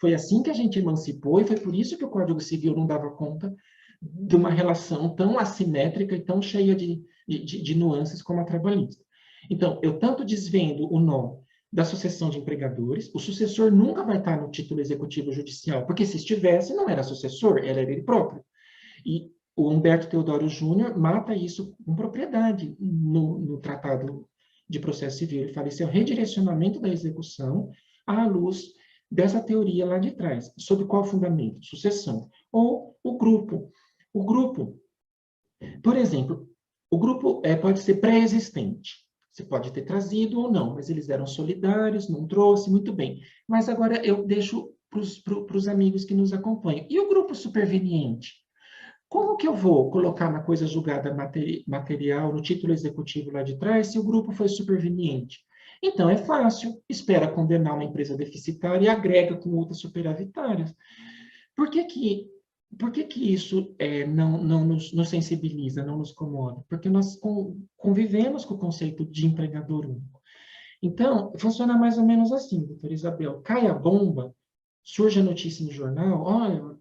Foi assim que a gente emancipou e foi por isso que o Código Civil não dava conta de uma relação tão assimétrica e tão cheia de nuances como a trabalhista. Então, eu tanto desvendo o nó da sucessão de empregadores, o sucessor nunca vai estar no título executivo judicial, porque se estivesse, não era sucessor, era ele próprio. E o Humberto Teodoro Júnior mata isso com propriedade no Tratado de Processo Civil. Ele fala, isso é o redirecionamento da execução à luz dessa teoria lá de trás. Sob qual fundamento? Sucessão. Ou o grupo. O grupo, por exemplo, o grupo pode ser pré-existente. Você pode ter trazido ou não, mas eles eram solidários, não trouxe, muito bem. Mas agora eu deixo para os amigos que nos acompanham. E o grupo superveniente? Como que eu vou colocar na coisa julgada material, no título executivo lá de trás, se o grupo foi superveniente? Então, é fácil, espera condenar uma empresa deficitária e agrega com outras superavitárias. Por que que isso não nos sensibiliza, não nos incomoda? Porque nós convivemos com o conceito de empregador único. Então, funciona mais ou menos assim, doutora Isabel. Cai a bomba, surge a notícia no jornal, olha,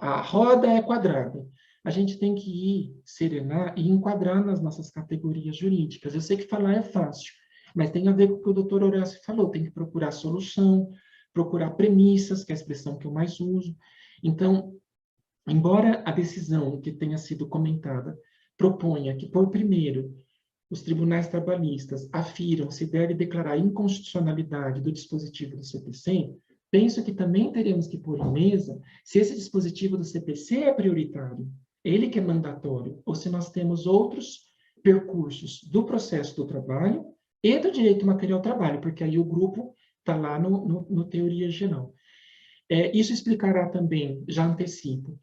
a roda é quadrada. A gente tem que ir serenar e enquadrar nas nossas categorias jurídicas. Eu sei que falar é fácil, mas tem a ver com o que o doutor Horácio falou, tem que procurar solução, procurar premissas, que é a expressão que eu mais uso. Então, embora a decisão que tenha sido comentada proponha que, por primeiro, os tribunais trabalhistas afiram se deve declarar a inconstitucionalidade do dispositivo do CPC, penso que também teremos que pôr em mesa se esse dispositivo do CPC é prioritário, ele que é mandatório, ou se nós temos outros percursos do processo do trabalho e do direito material ao trabalho, porque aí o grupo está lá no teoria geral. Isso explicará também, já antecipo,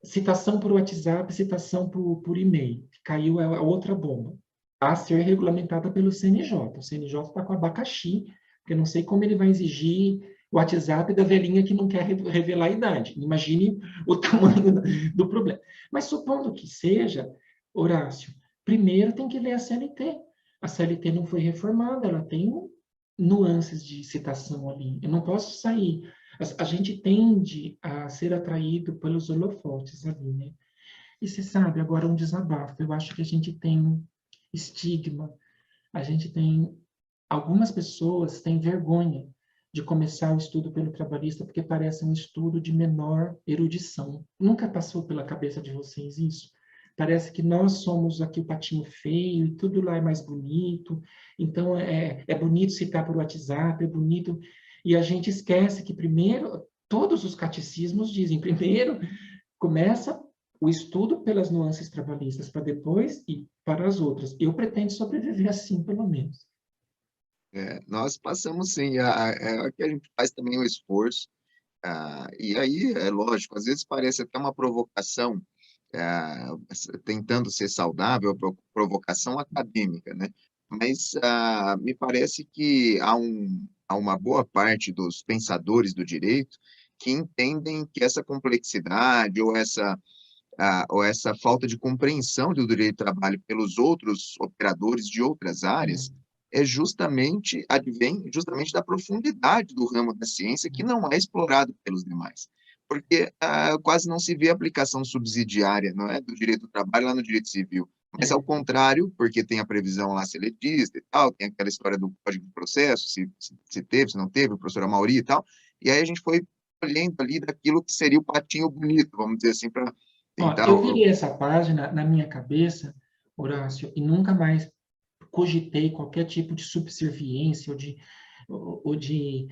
citação por WhatsApp, citação por e-mail, caiu a outra bomba, a ser regulamentada pelo CNJ. O CNJ está com abacaxi, porque eu não sei como ele vai exigir o WhatsApp da velhinha que não quer revelar a idade. Imagine o tamanho do problema. Mas supondo que seja, Horácio, primeiro tem que ler a CLT. A CLT não foi reformada, ela tem nuances de citação ali. Eu não posso sair. A gente tende a ser atraído pelos holofotes ali, né? E você sabe, agora um desabafo. Eu acho que a gente tem estigma, a gente tem... Algumas pessoas têm vergonha de começar o estudo pelo trabalhista porque parece um estudo de menor erudição. Nunca passou pela cabeça de vocês isso? Parece que nós somos aqui o patinho feio e tudo lá é mais bonito. Então, é bonito citar por WhatsApp, é bonito... E a gente esquece que primeiro, todos os catecismos dizem, primeiro começa o estudo pelas nuances trabalhistas, para depois ir para as outras. Eu pretendo sobreviver assim, pelo menos. Nós passamos, sim, aqui a gente faz também o esforço, e aí, é lógico, às vezes parece até uma provocação, tentando ser saudável, provocação acadêmica, né? Mas me parece que há uma boa parte dos pensadores do direito que entendem que essa complexidade ou essa falta de compreensão do direito do trabalho pelos outros operadores de outras áreas advém justamente da profundidade do ramo da ciência que não é explorado pelos demais. Porque quase não se vê aplicação subsidiária, não é, do direito do trabalho lá no direito civil. Mas, ao contrário, porque tem a previsão lá seletista e tal, tem aquela história do Código de Processo, se teve, se não teve, o professor Amaury e tal, e aí a gente foi olhando ali daquilo que seria o patinho bonito, vamos dizer assim, para tentar... Eu virei essa página na minha cabeça, Horácio, e nunca mais cogitei qualquer tipo de subserviência ou de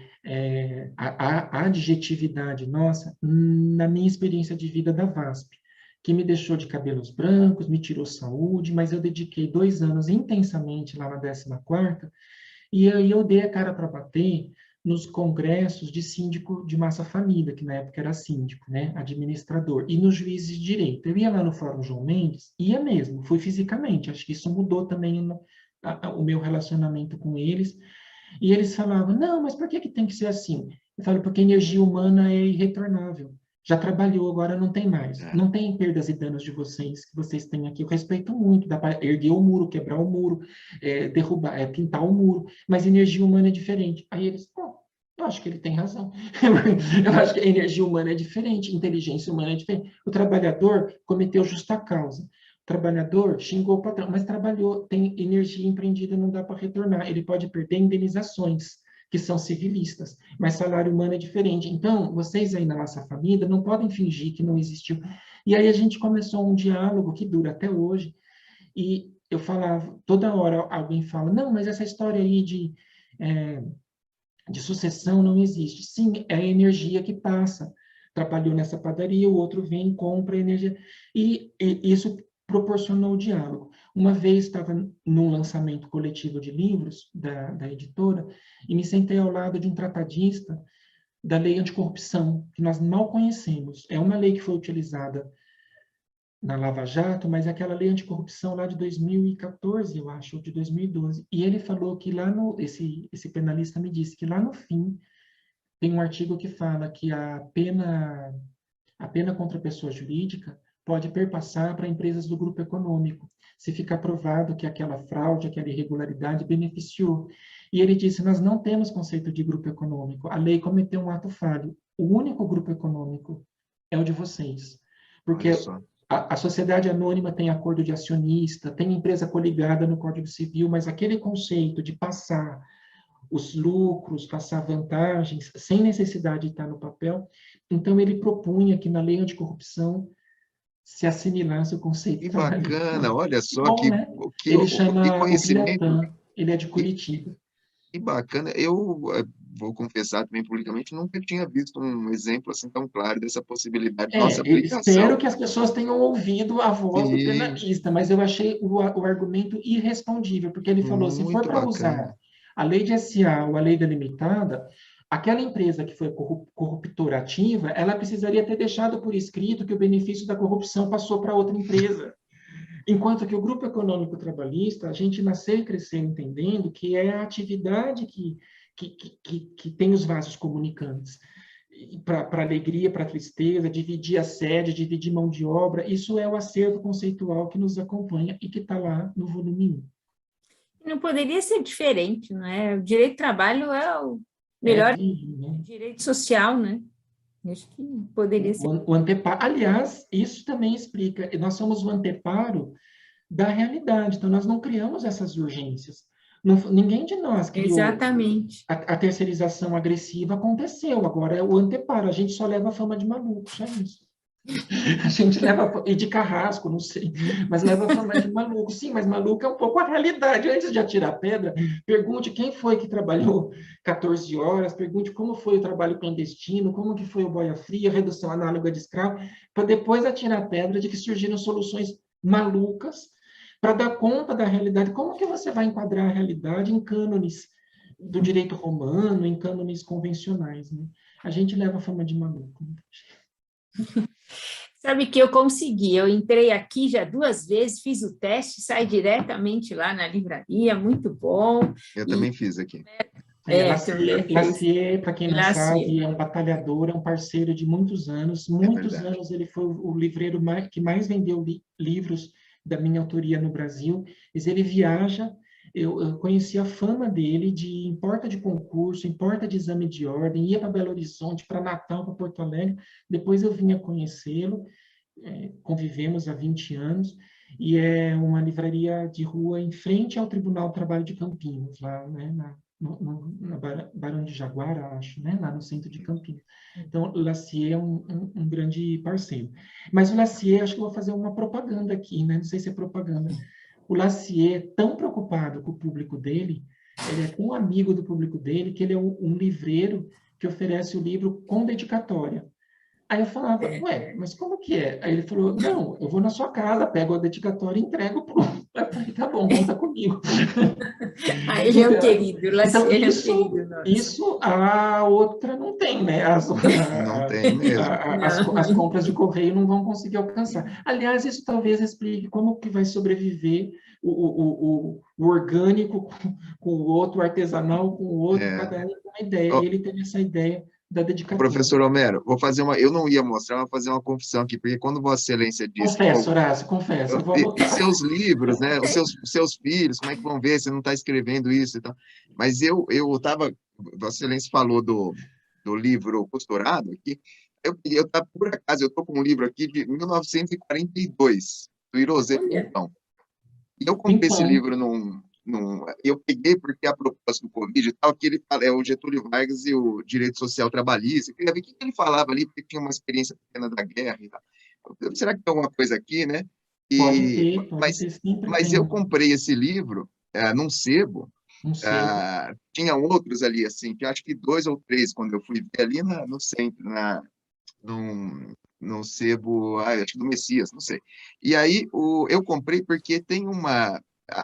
adjetividade nossa na minha experiência de vida da VASP, que me deixou de cabelos brancos, me tirou saúde, mas eu dediquei 2 anos intensamente lá na 14ª, e aí eu dei a cara para bater nos congressos de síndico de Massa Família, que na época era síndico, né, administrador, e nos juízes de direito. Eu ia lá no Fórum João Mendes, ia mesmo, fui fisicamente, acho que isso mudou também o meu relacionamento com eles, e eles falavam, não, mas por que que tem que ser assim? Eu falo, porque a energia humana é irretornável. Já trabalhou, agora não tem mais. É. Não tem perdas e danos de vocês, que vocês têm aqui. Eu respeito muito, dá para erguer o muro, quebrar o muro, derrubar, pintar o muro, mas energia humana é diferente. Aí eles, pô, eu acho que ele tem razão. Eu acho que a energia humana é diferente, a inteligência humana é diferente. O trabalhador cometeu justa causa. O trabalhador xingou o patrão, mas trabalhou, tem energia empreendida, não dá para retornar. Ele pode perder indenizações, que são civilistas, mas salário humano é diferente. Então, vocês aí na nossa família não podem fingir que não existiu. E aí a gente começou um diálogo que dura até hoje, e eu falava, toda hora alguém fala, não, mas essa história aí de sucessão não existe. Sim, é a energia que passa. Trabalhou nessa padaria, o outro vem, compra energia. E isso proporcionou o diálogo. Uma vez estava num lançamento coletivo de livros da editora e me sentei ao lado de um tratadista da lei anticorrupção, que nós mal conhecemos. É uma lei que foi utilizada na Lava Jato, mas é aquela lei anticorrupção lá de 2014, eu acho, ou de 2012. E ele falou que lá esse penalista me disse que lá no fim tem um artigo que fala que a pena contra a pessoa jurídica pode perpassar para empresas do grupo econômico, se ficar provado que aquela fraude, aquela irregularidade beneficiou. E ele disse, nós não temos conceito de grupo econômico, a lei cometeu um ato falho, o único grupo econômico é o de vocês. Porque a sociedade anônima tem acordo de acionista, tem empresa coligada no Código Civil, mas aquele conceito de passar os lucros, passar vantagens, sem necessidade de estar no papel. Então, ele propunha que na lei anticorrupção se assimilasse o conceito. Que bacana, olha só Bom, né? Ele que chama o conhecimento, Biratã, ele é de que, Curitiba. que bacana. Eu vou confessar também publicamente, nunca tinha visto um exemplo assim tão claro dessa possibilidade de nossa Eu espero aplicação. que as pessoas tenham ouvido a voz do Sim, penalista, mas eu achei o argumento irrespondível, porque ele falou, se for muito para bacana. usar a lei de SA ou a lei delimitada, aquela empresa que foi corruptora ativa, ela precisaria ter deixado por escrito que o benefício da corrupção passou para outra empresa. Enquanto que o grupo econômico trabalhista, a gente nasceu e cresceu entendendo que é a atividade que tem os vasos comunicantes. Para alegria, para tristeza, dividir a sede, dividir mão de obra, isso é o acervo conceitual que nos acompanha e que está lá no volume 1. Não poderia ser diferente, não é? O direito do trabalho é o melhor direito social, né? Acho que poderia ser. O anteparo, aliás, isso também explica, nós somos o anteparo da realidade, então nós não criamos essas urgências. Ninguém de nós criou. Exatamente. A terceirização agressiva aconteceu, agora é o anteparo, a gente só leva a fama de maluco, só isso. A gente leva, e de carrasco, não sei, mas leva a fama de maluco. Sim, mas maluco é um pouco a realidade. Antes de atirar pedra, pergunte quem foi que trabalhou 14 horas, pergunte como foi o trabalho clandestino, como que foi o boia fria, redução análoga de escravo, para depois atirar pedra de que surgiram soluções malucas para dar conta da realidade. Como que você vai enquadrar a realidade em cânones do direito romano, em cânones convencionais, né? A gente leva a fama de maluco. Sabe que eu consegui, eu entrei aqui já 2 vezes, fiz o teste, saí diretamente lá na livraria, muito bom. Eu também fiz aqui. Lassier, para quem não sabe, é um batalhador, é um parceiro de muitos anos. Muitos anos ele foi o livreiro que mais vendeu livros da minha autoria no Brasil. Mas ele viaja, eu conheci a fama dele em porta de concurso, em porta de exame de ordem, ia para Belo Horizonte, para Natal, para Porto Alegre. Depois eu vinha conhecê-lo, convivemos há 20 anos, e é uma livraria de rua em frente ao Tribunal do Trabalho de Campinas, lá, né, na Barão de Jaguara, acho, né, lá no centro de Campinas. Então, o Lassier é um grande parceiro. Mas o Lassier, acho que eu vou fazer uma propaganda aqui, né, não sei se é propaganda. O Lassier é tão preocupado com o público dele, ele é tão amigo do público dele, que ele é um livreiro que oferece o livro com dedicatória. Aí eu falava, ué, mas como que é? Aí ele falou, não, eu vou na sua casa, pego a dedicatória e entrego Eu falei, tá bom, conta comigo. Ah, ele é um querido, Então, ele é um querido nosso. isso a outra não tem, né? Não tem mesmo. As compras de correio não vão conseguir alcançar. Aliás, isso talvez explique como que vai sobreviver o orgânico com o outro, o artesanal com o outro, É. cada um com uma ideia. Ó, E ele teve essa ideia da dedicatória. professor Homero, vou fazer eu não ia mostrar, mas vou fazer uma confissão aqui, porque quando Vossa Excelência disse que Confesso, Horácio, confesso, eu vou e anotar. seus livros, né? Os seus filhos, como é que vão ver? Você não está escrevendo isso e tal. Mas eu estava, Vossa Excelência falou do livro Costurado aqui. Eu tá, por acaso, eu estou com um livro aqui de 1942, do Irosê Olha, Pimpão. E eu comprei esse Então, livro eu peguei porque a propósito do Covid e tal, que ele fala, é o Getúlio Vargas e o direito social trabalhista. Eu queria ver o que ele falava ali, porque tinha uma experiência pequena da guerra e tal. Será que tem alguma coisa aqui, né? pode ter, sempre Mas tem eu comprei esse livro num sebo. um sebo. Tinha outros ali, assim, que acho que 2 ou 3, quando eu fui ver ali no centro, no sebo, acho que do Messias, não sei. E aí eu comprei porque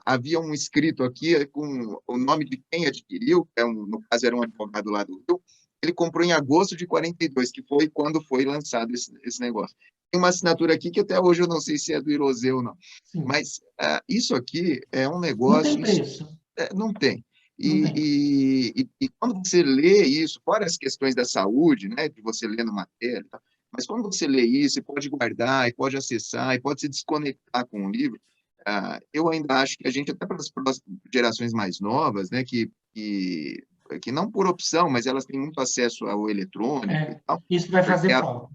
havia um escrito aqui com o nome de quem adquiriu, que no caso era um advogado lá do Rio. Ele comprou em agosto de 42, que foi quando foi lançado esse negócio. Tem uma assinatura aqui que até hoje eu não sei se é do Iroseu ou não. Sim. Mas isso aqui é um Não tem negócio, preço. não tem. Não tem. E quando você lê isso, fora as questões da saúde, né, de você lendo matéria, e tal, mas quando você lê isso, e pode guardar, e pode acessar, e pode se desconectar com o livro, eu ainda acho que a gente, até para as gerações mais novas, né, que não por opção, mas elas têm muito acesso ao eletrônico e tal, Isso vai porque fazer falta.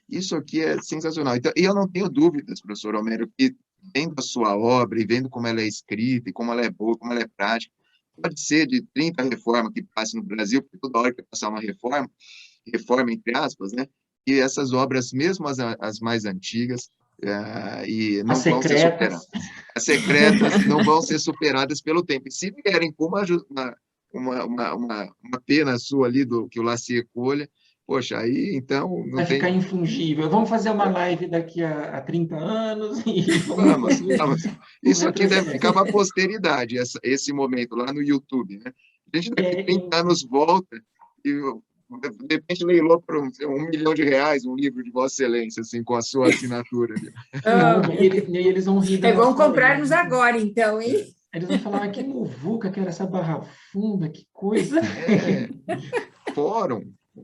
isso aqui é sensacional. Então, e eu não tenho dúvidas, professor Homero, que vendo a sua obra e vendo como ela é escrita e como ela é boa, como ela é prática, pode ser de 30 reformas que passem no Brasil, porque toda hora que passar uma reforma entre aspas, né? E essas obras, mesmo as mais antigas, e As não vão ser superadas. secretas. As secretas não vão ser superadas pelo tempo. E se vierem com uma pena sua ali do que o Lacier colha, poxa, aí então não Vai ficar tem. infungível. Vamos fazer uma live daqui a 30 anos e vamos Vamos, ver vamos. o Isso aqui deve ficar retrocesso. para a posteridade, esse momento lá no YouTube, né? A gente daqui É, 30 anos volta e de repente leilou por R$ 1 milhão, um livro de Vossa Excelência, assim, com a sua assinatura ali. oh, e eles vão rir da é bom nossa comprarmos lei. agora, então, hein? Eles vão falar, que muvuca que era essa barra funda, que coisa. É, fórum. Tá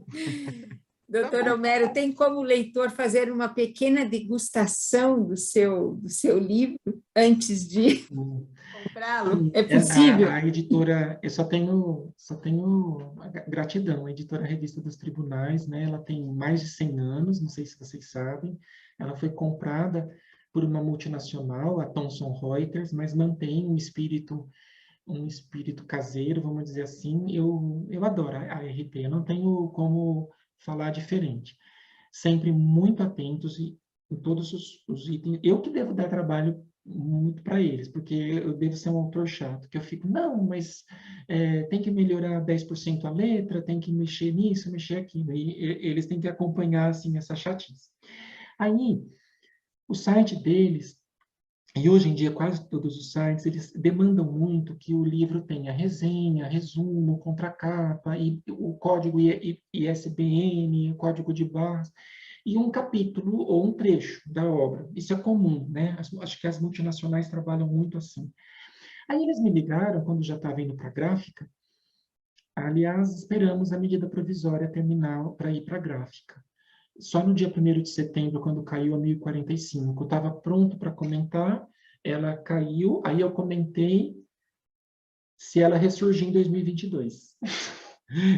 Doutor bom. Homero, tem como o leitor fazer uma pequena degustação do seu livro antes de comprá-lo? Sim, É possível? a editora, eu só tenho gratidão. A editora Revista dos Tribunais, né? Ela tem mais de 100 anos, não sei se vocês sabem. Ela foi comprada por uma multinacional, a Thomson Reuters, mas mantém um espírito caseiro, vamos dizer assim. Eu adoro a RT, eu não tenho como falar diferente. Sempre muito atentos em todos os itens. Eu que devo dar trabalho muito para eles, porque eu devo ser um autor chato, que eu fico, não, mas tem que melhorar 10% a letra, tem que mexer nisso, mexer aquilo, e eles têm que acompanhar, assim, essa chatice. Aí, o site deles, e hoje em dia quase todos os sites, eles demandam muito que o livro tenha resenha, resumo, contracapa, e o código ISBN, o código de barras, e um capítulo ou um trecho da obra. Isso é comum, né? Acho que as multinacionais trabalham muito assim. Aí eles me ligaram, quando já estava indo para a gráfica, aliás, esperamos a medida provisória terminar para ir para a gráfica. Só no dia 1º de setembro, quando caiu a 1045, eu estava pronto para comentar, ela caiu, aí eu comentei se ela ressurgir em 2022.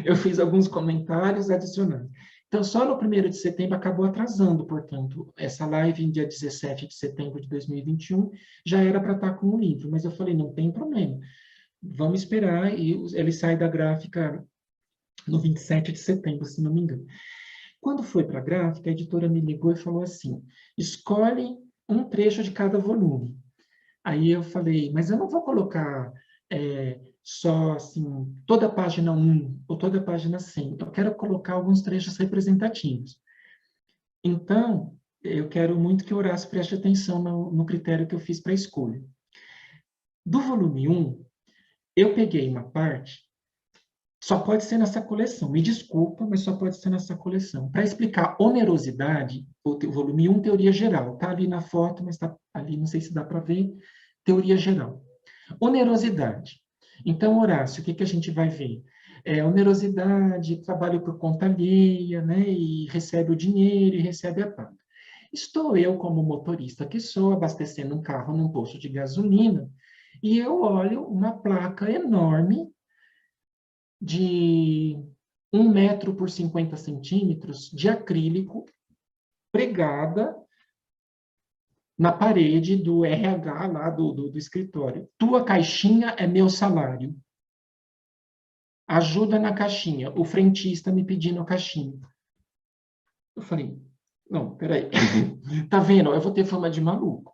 Eu fiz alguns comentários adicionais. Então, só no 1º de setembro acabou atrasando, portanto, essa live em dia 17 de setembro de 2021 já era para estar com o livro, mas eu falei, não tem problema, vamos esperar, e ele sai da gráfica no 27 de setembro, se não me engano. Quando foi para a gráfica, a editora me ligou e falou assim, escolhe um trecho de cada volume. Aí eu falei, mas eu não vou colocar só assim, toda a página 1 ou toda a página 100. Eu quero colocar alguns trechos representativos. Então, eu quero muito que o Horácio preste atenção no critério que eu fiz para a escolha. Do volume 1, eu peguei uma parte, só pode ser nessa coleção, me desculpa, mas só pode ser nessa coleção. Para explicar onerosidade, o volume 1, teoria geral, está ali na foto, mas está ali, não sei se dá para ver, teoria geral. Onerosidade. Então, Horácio, o que a gente vai ver? Onerosidade, trabalho por conta alheia, né, e recebe o dinheiro e recebe a paga. Estou eu, como motorista que sou, abastecendo um carro num posto de gasolina, e eu olho uma placa enorme de 1 metro por 50 centímetros de acrílico pregada na parede do RH lá do escritório. Tua caixinha é meu salário. Ajuda na caixinha. O frentista me pedindo a caixinha. Eu falei, não, peraí. Tá vendo? Eu vou ter fama de maluco.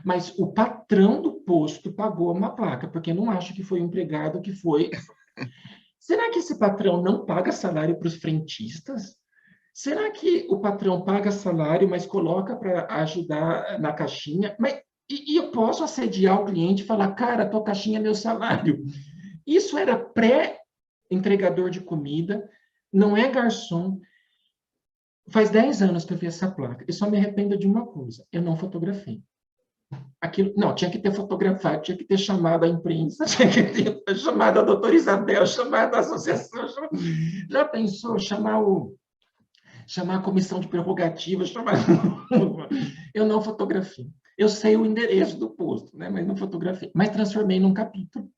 Mas o patrão do posto pagou uma placa, porque eu não acho que foi o empregado que foi. Será que esse patrão não paga salário para os frentistas? Será que o patrão paga salário, mas coloca para ajudar na caixinha? E eu posso assediar o cliente e falar, cara, tua caixinha é meu salário. Isso era pré-entregador de comida, não é garçom. Faz 10 anos que eu vi essa placa. Eu só me arrependo de uma coisa, eu não fotografei. Aquilo, não, tinha que ter fotografado, tinha que ter chamado a imprensa, tinha que ter chamado a doutora Isabel, chamado a associação. Já pensou chamar a comissão de prerrogativas, eu não fotografei. Eu sei o endereço do posto, né? Mas não fotografei. Mas transformei num capítulo.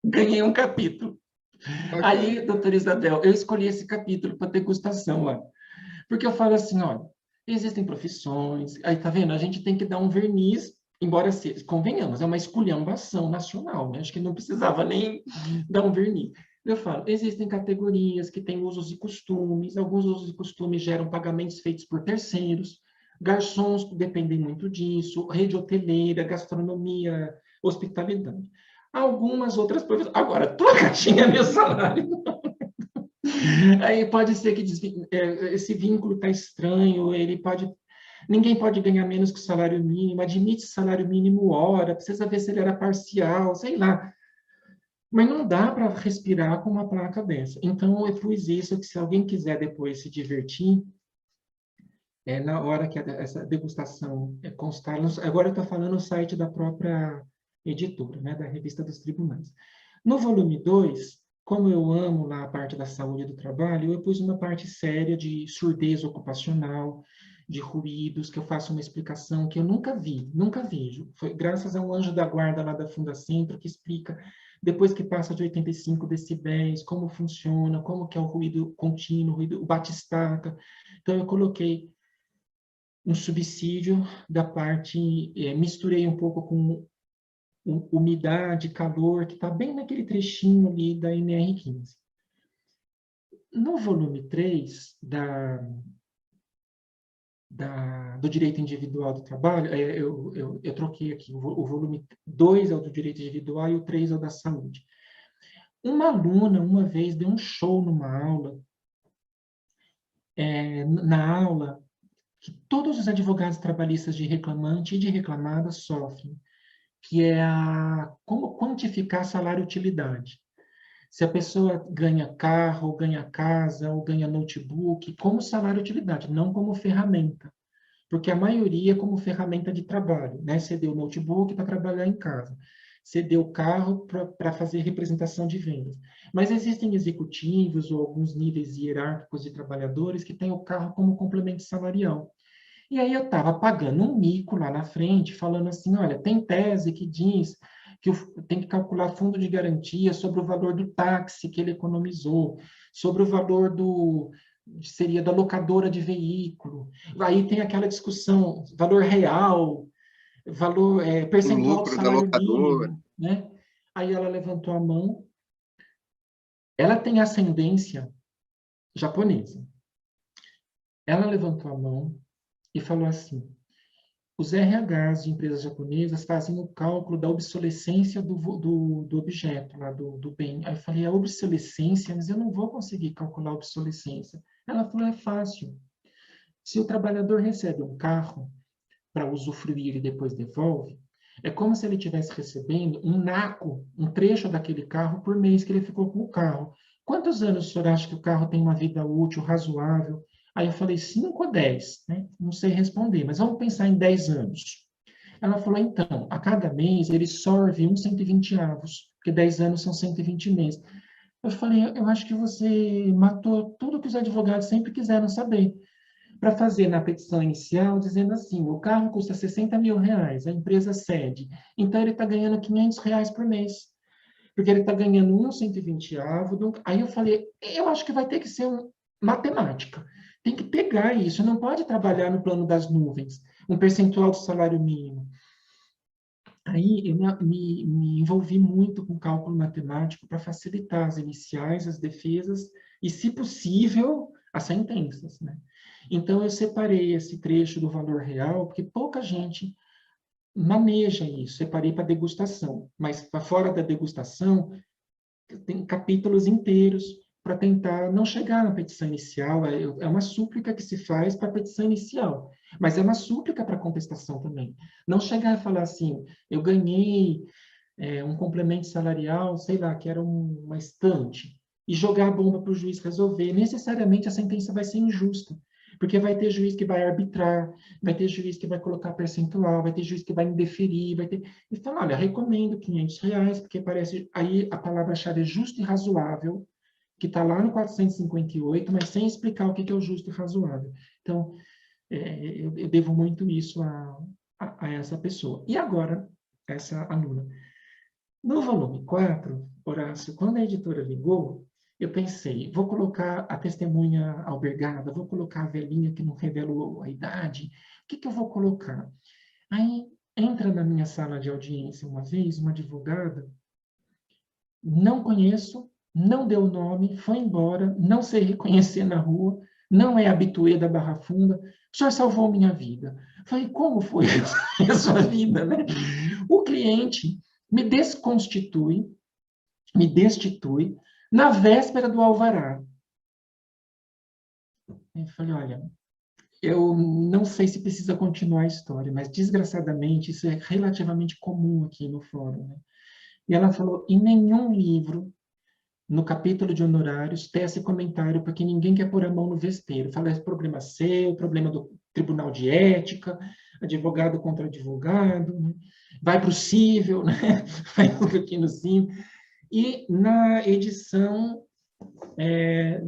Ganhei um capítulo. Okay. Aí, doutora Isabel, eu escolhi esse capítulo para degustação lá. Porque eu falo assim, olha, existem profissões, aí tá vendo? A gente tem que dar um verniz, embora seja, convenhamos, é uma esculhambação nacional, né? Acho que não precisava nem dar um verniz. Eu falo, existem categorias que têm usos e costumes, alguns usos e costumes geram pagamentos feitos por terceiros, garçons dependem muito disso, rede hoteleira, gastronomia, hospitalidade. Algumas outras profissões. Agora, tua caixinha é meu salário. Aí pode ser que esse vínculo está estranho, ninguém pode ganhar menos que o salário mínimo, admite salário mínimo hora, precisa ver se ele era parcial, sei lá. Mas não dá para respirar com uma placa dessa. Então, eu pus isso, que se alguém quiser depois se divertir, na hora que essa degustação constar, agora eu estou falando no site da própria editora, né, da Revista dos Tribunais. No volume 2, como eu amo lá a parte da saúde do trabalho, eu pus uma parte séria de surdez ocupacional, de ruídos, que eu faço uma explicação que eu nunca vejo. Foi graças a um anjo da guarda lá da Fundacentro que explica, depois que passa de 85 decibéis, como funciona, como que é o ruído contínuo, o batistaca. Então, eu coloquei um subsídio da parte, misturei um pouco com umidade, calor, que está bem naquele trechinho ali da NR15. No volume 3 do direito individual do trabalho, eu troquei aqui, o volume 2 é o do direito individual e o 3 é o da saúde. Uma aluna, uma vez, deu um show numa aula, na aula, que todos os advogados trabalhistas de reclamante e de reclamada sofrem, que é como quantificar salário-utilidade. Se a pessoa ganha carro, ganha casa, ou ganha notebook, como salário-utilidade, não como ferramenta. Porque a maioria é como ferramenta de trabalho, né? Você deu notebook para trabalhar em casa. Você deu carro para fazer representação de vendas. Mas existem executivos ou alguns níveis hierárquicos de trabalhadores que têm o carro como complemento salarial. E aí eu estava pagando um mico lá na frente, falando assim, olha, tem tese que diz que tem que calcular fundo de garantia sobre o valor do táxi que ele economizou, sobre o valor seria da locadora de veículo. Aí tem aquela discussão, valor real, valor percentual do salário mínimo, né? Aí ela levantou a mão, ela tem ascendência japonesa. Ela levantou a mão e falou assim, os RHs de empresas japonesas fazem o cálculo da obsolescência do objeto, lá do bem. Aí eu falei, a obsolescência, mas eu não vou conseguir calcular a obsolescência. Ela falou, é fácil. Se o trabalhador recebe um carro para usufruir e depois devolve, é como se ele estivesse recebendo um naco, um trecho daquele carro por mês que ele ficou com o carro. Quantos anos o senhor acha que o carro tem uma vida útil razoável? Aí eu falei 5 ou 10, né? Não sei responder, mas vamos pensar em 10 anos. Ela falou, então, a cada mês ele sorve uns 120 avos, porque 10 anos são 120 meses. Eu falei, eu acho que você matou tudo que os advogados sempre quiseram saber. Para fazer na petição inicial, dizendo assim, o carro custa 60 mil reais, a empresa cede, então ele está ganhando 500 reais por mês, porque ele está ganhando um 120 avo. Aí eu falei, eu acho que vai ter que ser matemática, tem que pegar isso, não pode trabalhar no plano das nuvens, um percentual do salário mínimo. Aí eu me envolvi muito com cálculo matemático para facilitar as iniciais, as defesas e, se possível, as sentenças, né? Então, eu separei esse trecho do valor real, porque pouca gente maneja isso. Separei para degustação, mas para fora da degustação, tem capítulos inteiros para tentar não chegar na petição inicial. É uma súplica que se faz para a petição inicial, mas é uma súplica para a contestação também. Não chegar a falar assim, eu ganhei um complemento salarial, sei lá, que era uma estante, e jogar a bomba para o juiz resolver. Necessariamente a sentença vai ser injusta, porque vai ter juiz que vai arbitrar, vai ter juiz que vai colocar percentual, vai ter juiz que vai indeferir, vai ter... E fala, olha, recomendo 500 reais, porque parece... Aí a palavra-chave é justo e razoável, que está lá no 458, mas sem explicar o que é o justo e razoável. Então, eu devo muito isso a essa pessoa. E agora, essa aluna. No volume 4, Horácio, quando a editora ligou, eu pensei, vou colocar a testemunha albergada, vou colocar a velhinha que não revelou a idade, o que eu vou colocar? Aí entra na minha sala de audiência uma vez uma advogada, não conheço, não deu nome, foi embora, não sei reconhecer na rua, não é habituê da Barra Funda, o senhor salvou minha vida. Falei, como foi a sua vida, né? O cliente me desconstitui, me destitui na véspera do alvará. Eu falei, olha, eu não sei se precisa continuar a história, mas desgraçadamente isso é relativamente comum aqui no fórum, né? E ela falou, em nenhum livro, no capítulo de honorários, tem esse comentário, porque ninguém quer pôr a mão no vespeiro. Fala, é problema seu, problema do Tribunal de Ética, advogado contra advogado, né? Vai para o cível, né? Vai aqui no cível. E na edição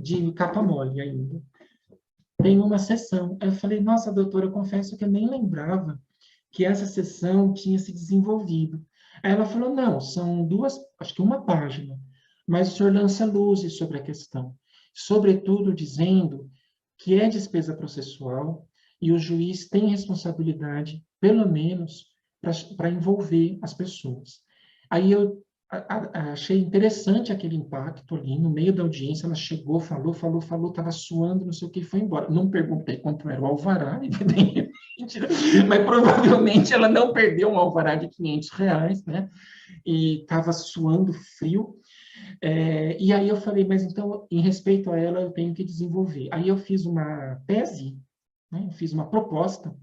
de capa mole ainda, tem uma sessão. Eu falei, nossa, doutora, eu confesso que eu nem lembrava que essa sessão tinha se desenvolvido. Aí ela falou, não, são duas, acho que uma página, mas o senhor lança luzes sobre a questão, sobretudo dizendo que é despesa processual e o juiz tem responsabilidade, pelo menos, para envolver as pessoas. Aí eu achei interessante aquele impacto ali, no meio da audiência, ela chegou, falou, estava suando, não sei o que, e foi embora. Não perguntei quanto era o alvará, evidentemente, mas provavelmente ela não perdeu um alvará de 500 reais, né? E estava suando frio. E aí eu falei, mas então, em respeito a ela, eu tenho que desenvolver. Aí eu fiz uma tese, né? Fiz uma proposta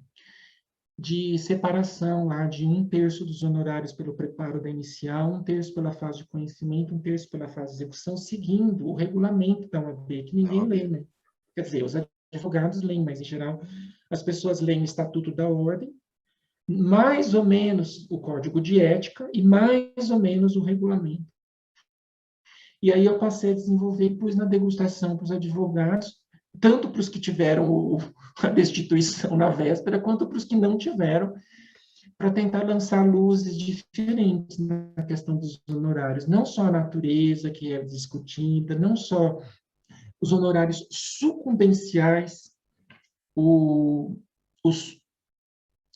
de separação lá de 1/3 dos honorários pelo preparo da inicial, 1/3 pela fase de conhecimento, 1/3 pela fase de execução, seguindo o regulamento da OAB, que ninguém lê, né? Quer dizer, os advogados leem, mas, em geral, as pessoas leem o Estatuto da Ordem, mais ou menos o Código de Ética e mais ou menos o regulamento. E aí eu passei a desenvolver e pus na degustação para os advogados, tanto para os que tiveram a destituição na véspera, quanto para os que não tiveram, para tentar lançar luzes diferentes na questão dos honorários. Não só a natureza que é discutida, não só os honorários sucumbenciais, os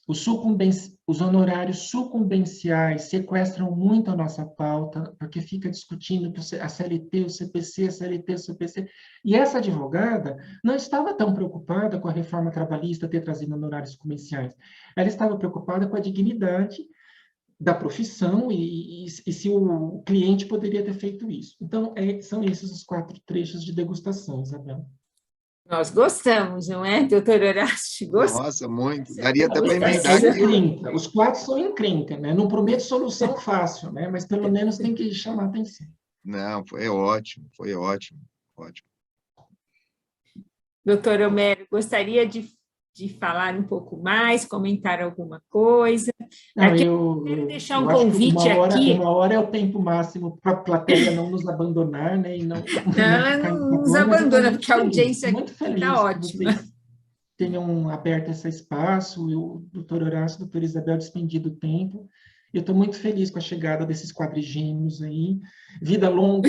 os honorários sucumbenciais sequestram muito a nossa pauta, porque fica discutindo a CLT, o CPC, a CLT, o CPC. E essa advogada não estava tão preocupada com a reforma trabalhista ter trazido honorários sucumbenciais. Ela estava preocupada com a dignidade da profissão e se o cliente poderia ter feito isso. Então, são esses os 4 trechos de degustação, Isabel. Nós gostamos, não é, doutor Horácio? Gostamos. Nossa, muito. Daria até É para emendar aqui. encrenca, os quatro são encrenca, né? Não prometo solução fácil, né? Mas pelo menos tem que chamar a atenção. Não, foi ótimo, ótimo. Doutor Homero, gostaria de falar um pouco mais, comentar alguma coisa? Não, Aqui eu quero deixar um acho que convite aqui. uma hora é o tempo máximo para a plateia não nos abandonar, né? E não Não, ela ficar não nos mas eu estou abandona, porque a audiência muito está feliz que ótima. vocês tenham aberto esse espaço, e o doutor Horácio e a doutora Isabel despendido o tempo. Eu estou muito feliz com a chegada desses quadrigêmeos aí. Vida longa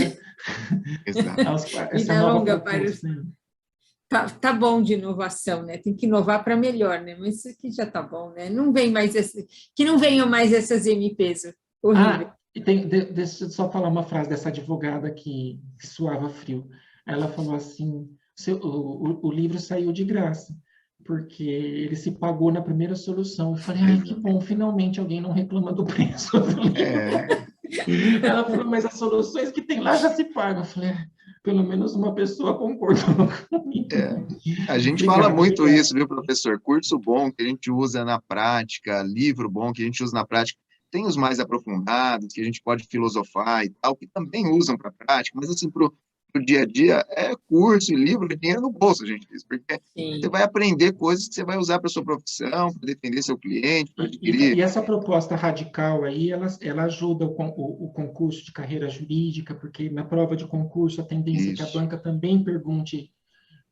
Exato. essa Vida nova longa para os... proposta. Tá bom de inovação, né? Tem que inovar para melhor, né? Mas isso aqui já tá bom, né? Não vem mais que não venham mais essas MPs horríveis. E deixa eu só falar uma frase dessa advogada que suava frio. Ela falou assim: o livro saiu de graça, porque ele se pagou na primeira solução. Eu falei, ai, que bom, finalmente alguém não reclama do preço do livro. Ela falou, mas as soluções que tem lá já se pagam. Eu falei, pelo menos uma pessoa concordou comigo. A gente fala muito isso, viu, professor? Curso bom que a gente usa na prática, livro bom que a gente usa na prática. Tem os mais aprofundados, que a gente pode filosofar e tal, que também usam para a prática, mas assim, para o dia a dia, é curso e livro, é dinheiro no bolso, a gente diz, porque você vai aprender coisas que você vai usar para sua profissão, para defender seu cliente, para adquirir. E essa proposta radical aí, ela ajuda o concurso de carreira jurídica, porque na prova de concurso a tendência é que a banca também pergunte: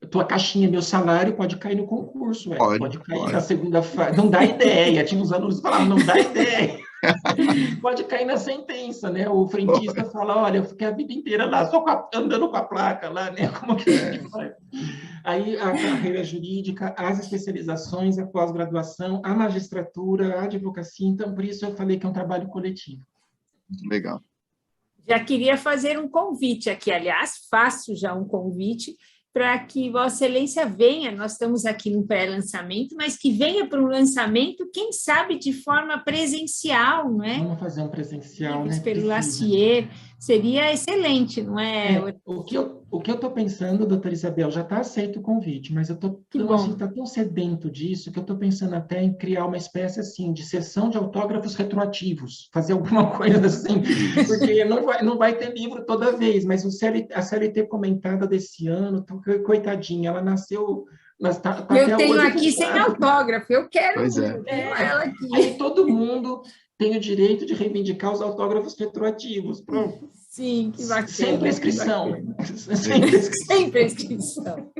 tua caixinha, meu salário pode cair no concurso, pode cair na segunda fase, não dá ideia, tinha uns alunos que falavam, não dá ideia, pode cair na sentença, né? O frentista fala, olha, eu fiquei a vida inteira lá, só andando com a placa lá, né? Como que vai? Aí a carreira jurídica, as especializações, a pós-graduação, a magistratura, a advocacia, então por isso eu falei que é um trabalho coletivo. Legal. Já queria fazer um convite aqui, aliás, faço já um convite para que Vossa Excelência venha, nós estamos aqui no pré-lançamento, mas que venha para um lançamento, quem sabe de forma presencial, não é? Vamos fazer um presencial, né? Pelo Lacier, seria excelente, não é? O que eu estou pensando, doutora Isabel, já está aceito o convite, mas eu estou assim, tão sedento disso que eu estou pensando até em criar uma espécie assim de sessão de autógrafos retroativos, fazer alguma coisa assim, porque não vai ter livro toda vez, mas a CLT comentada desse ano, coitadinha, ela nasceu... eu tenho aqui sem autógrafo, eu quero ela aqui. Aí todo mundo tem o direito de reivindicar os autógrafos retroativos. Pronto. Sim, que bacana. Sem prescrição. Sem prescrição.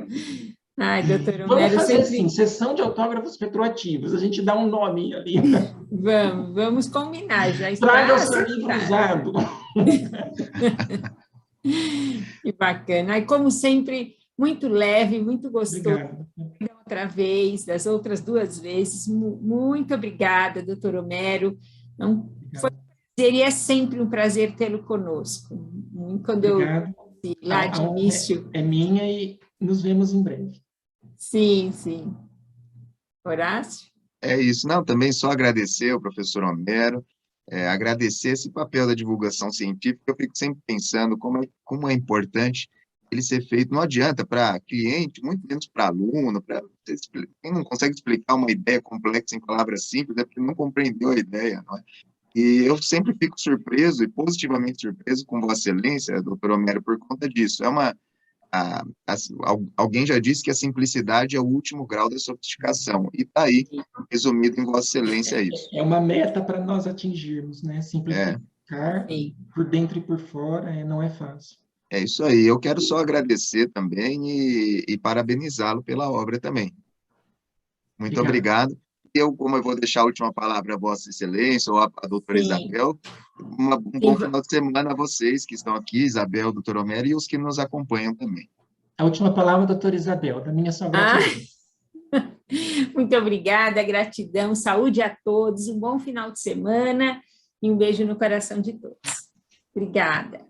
Ai, doutor Homero, vamos fazer assim, sessão de autógrafos retroativos. A gente dá um nome ali. Vamos combinar. Já está. Traga o seu livro usado. Que bacana. E como sempre, muito leve, muito gostoso. Obrigado. Outra vez, das outras 2 vezes. Muito obrigada, doutor Homero. Não foi um prazer e é sempre um prazer tê-lo conosco. Quando Obrigado. Eu lá de início. É minha e nos vemos em breve. Sim, sim. Horácio? É isso. Não, também só agradecer ao professor Homero, agradecer esse papel da divulgação científica. Eu fico sempre pensando como é importante ele ser feito. Não adianta para cliente, muito menos para aluno, quem não consegue explicar uma ideia complexa em palavras simples, é porque não compreendeu a ideia, não é? E eu sempre fico surpreso e positivamente surpreso com Vossa Excelência, doutor Homero, por conta disso. Alguém já disse que a simplicidade é o último grau da sofisticação, e está aí, resumido em Vossa Excelência isso. É uma meta para nós atingirmos, né? Simplificar por dentro e por fora não é fácil. É isso aí. Eu quero só agradecer também e parabenizá-lo pela obra também. Muito obrigado. Como eu vou deixar a última palavra a Vossa Excelência, ou a doutora Isabel, um bom final de semana a vocês que estão aqui, Isabel, doutor Homero, e os que nos acompanham também. A última palavra, doutora Isabel, da minha só gratidão. Muito obrigada, gratidão, saúde a todos, um bom final de semana e um beijo no coração de todos. Obrigada.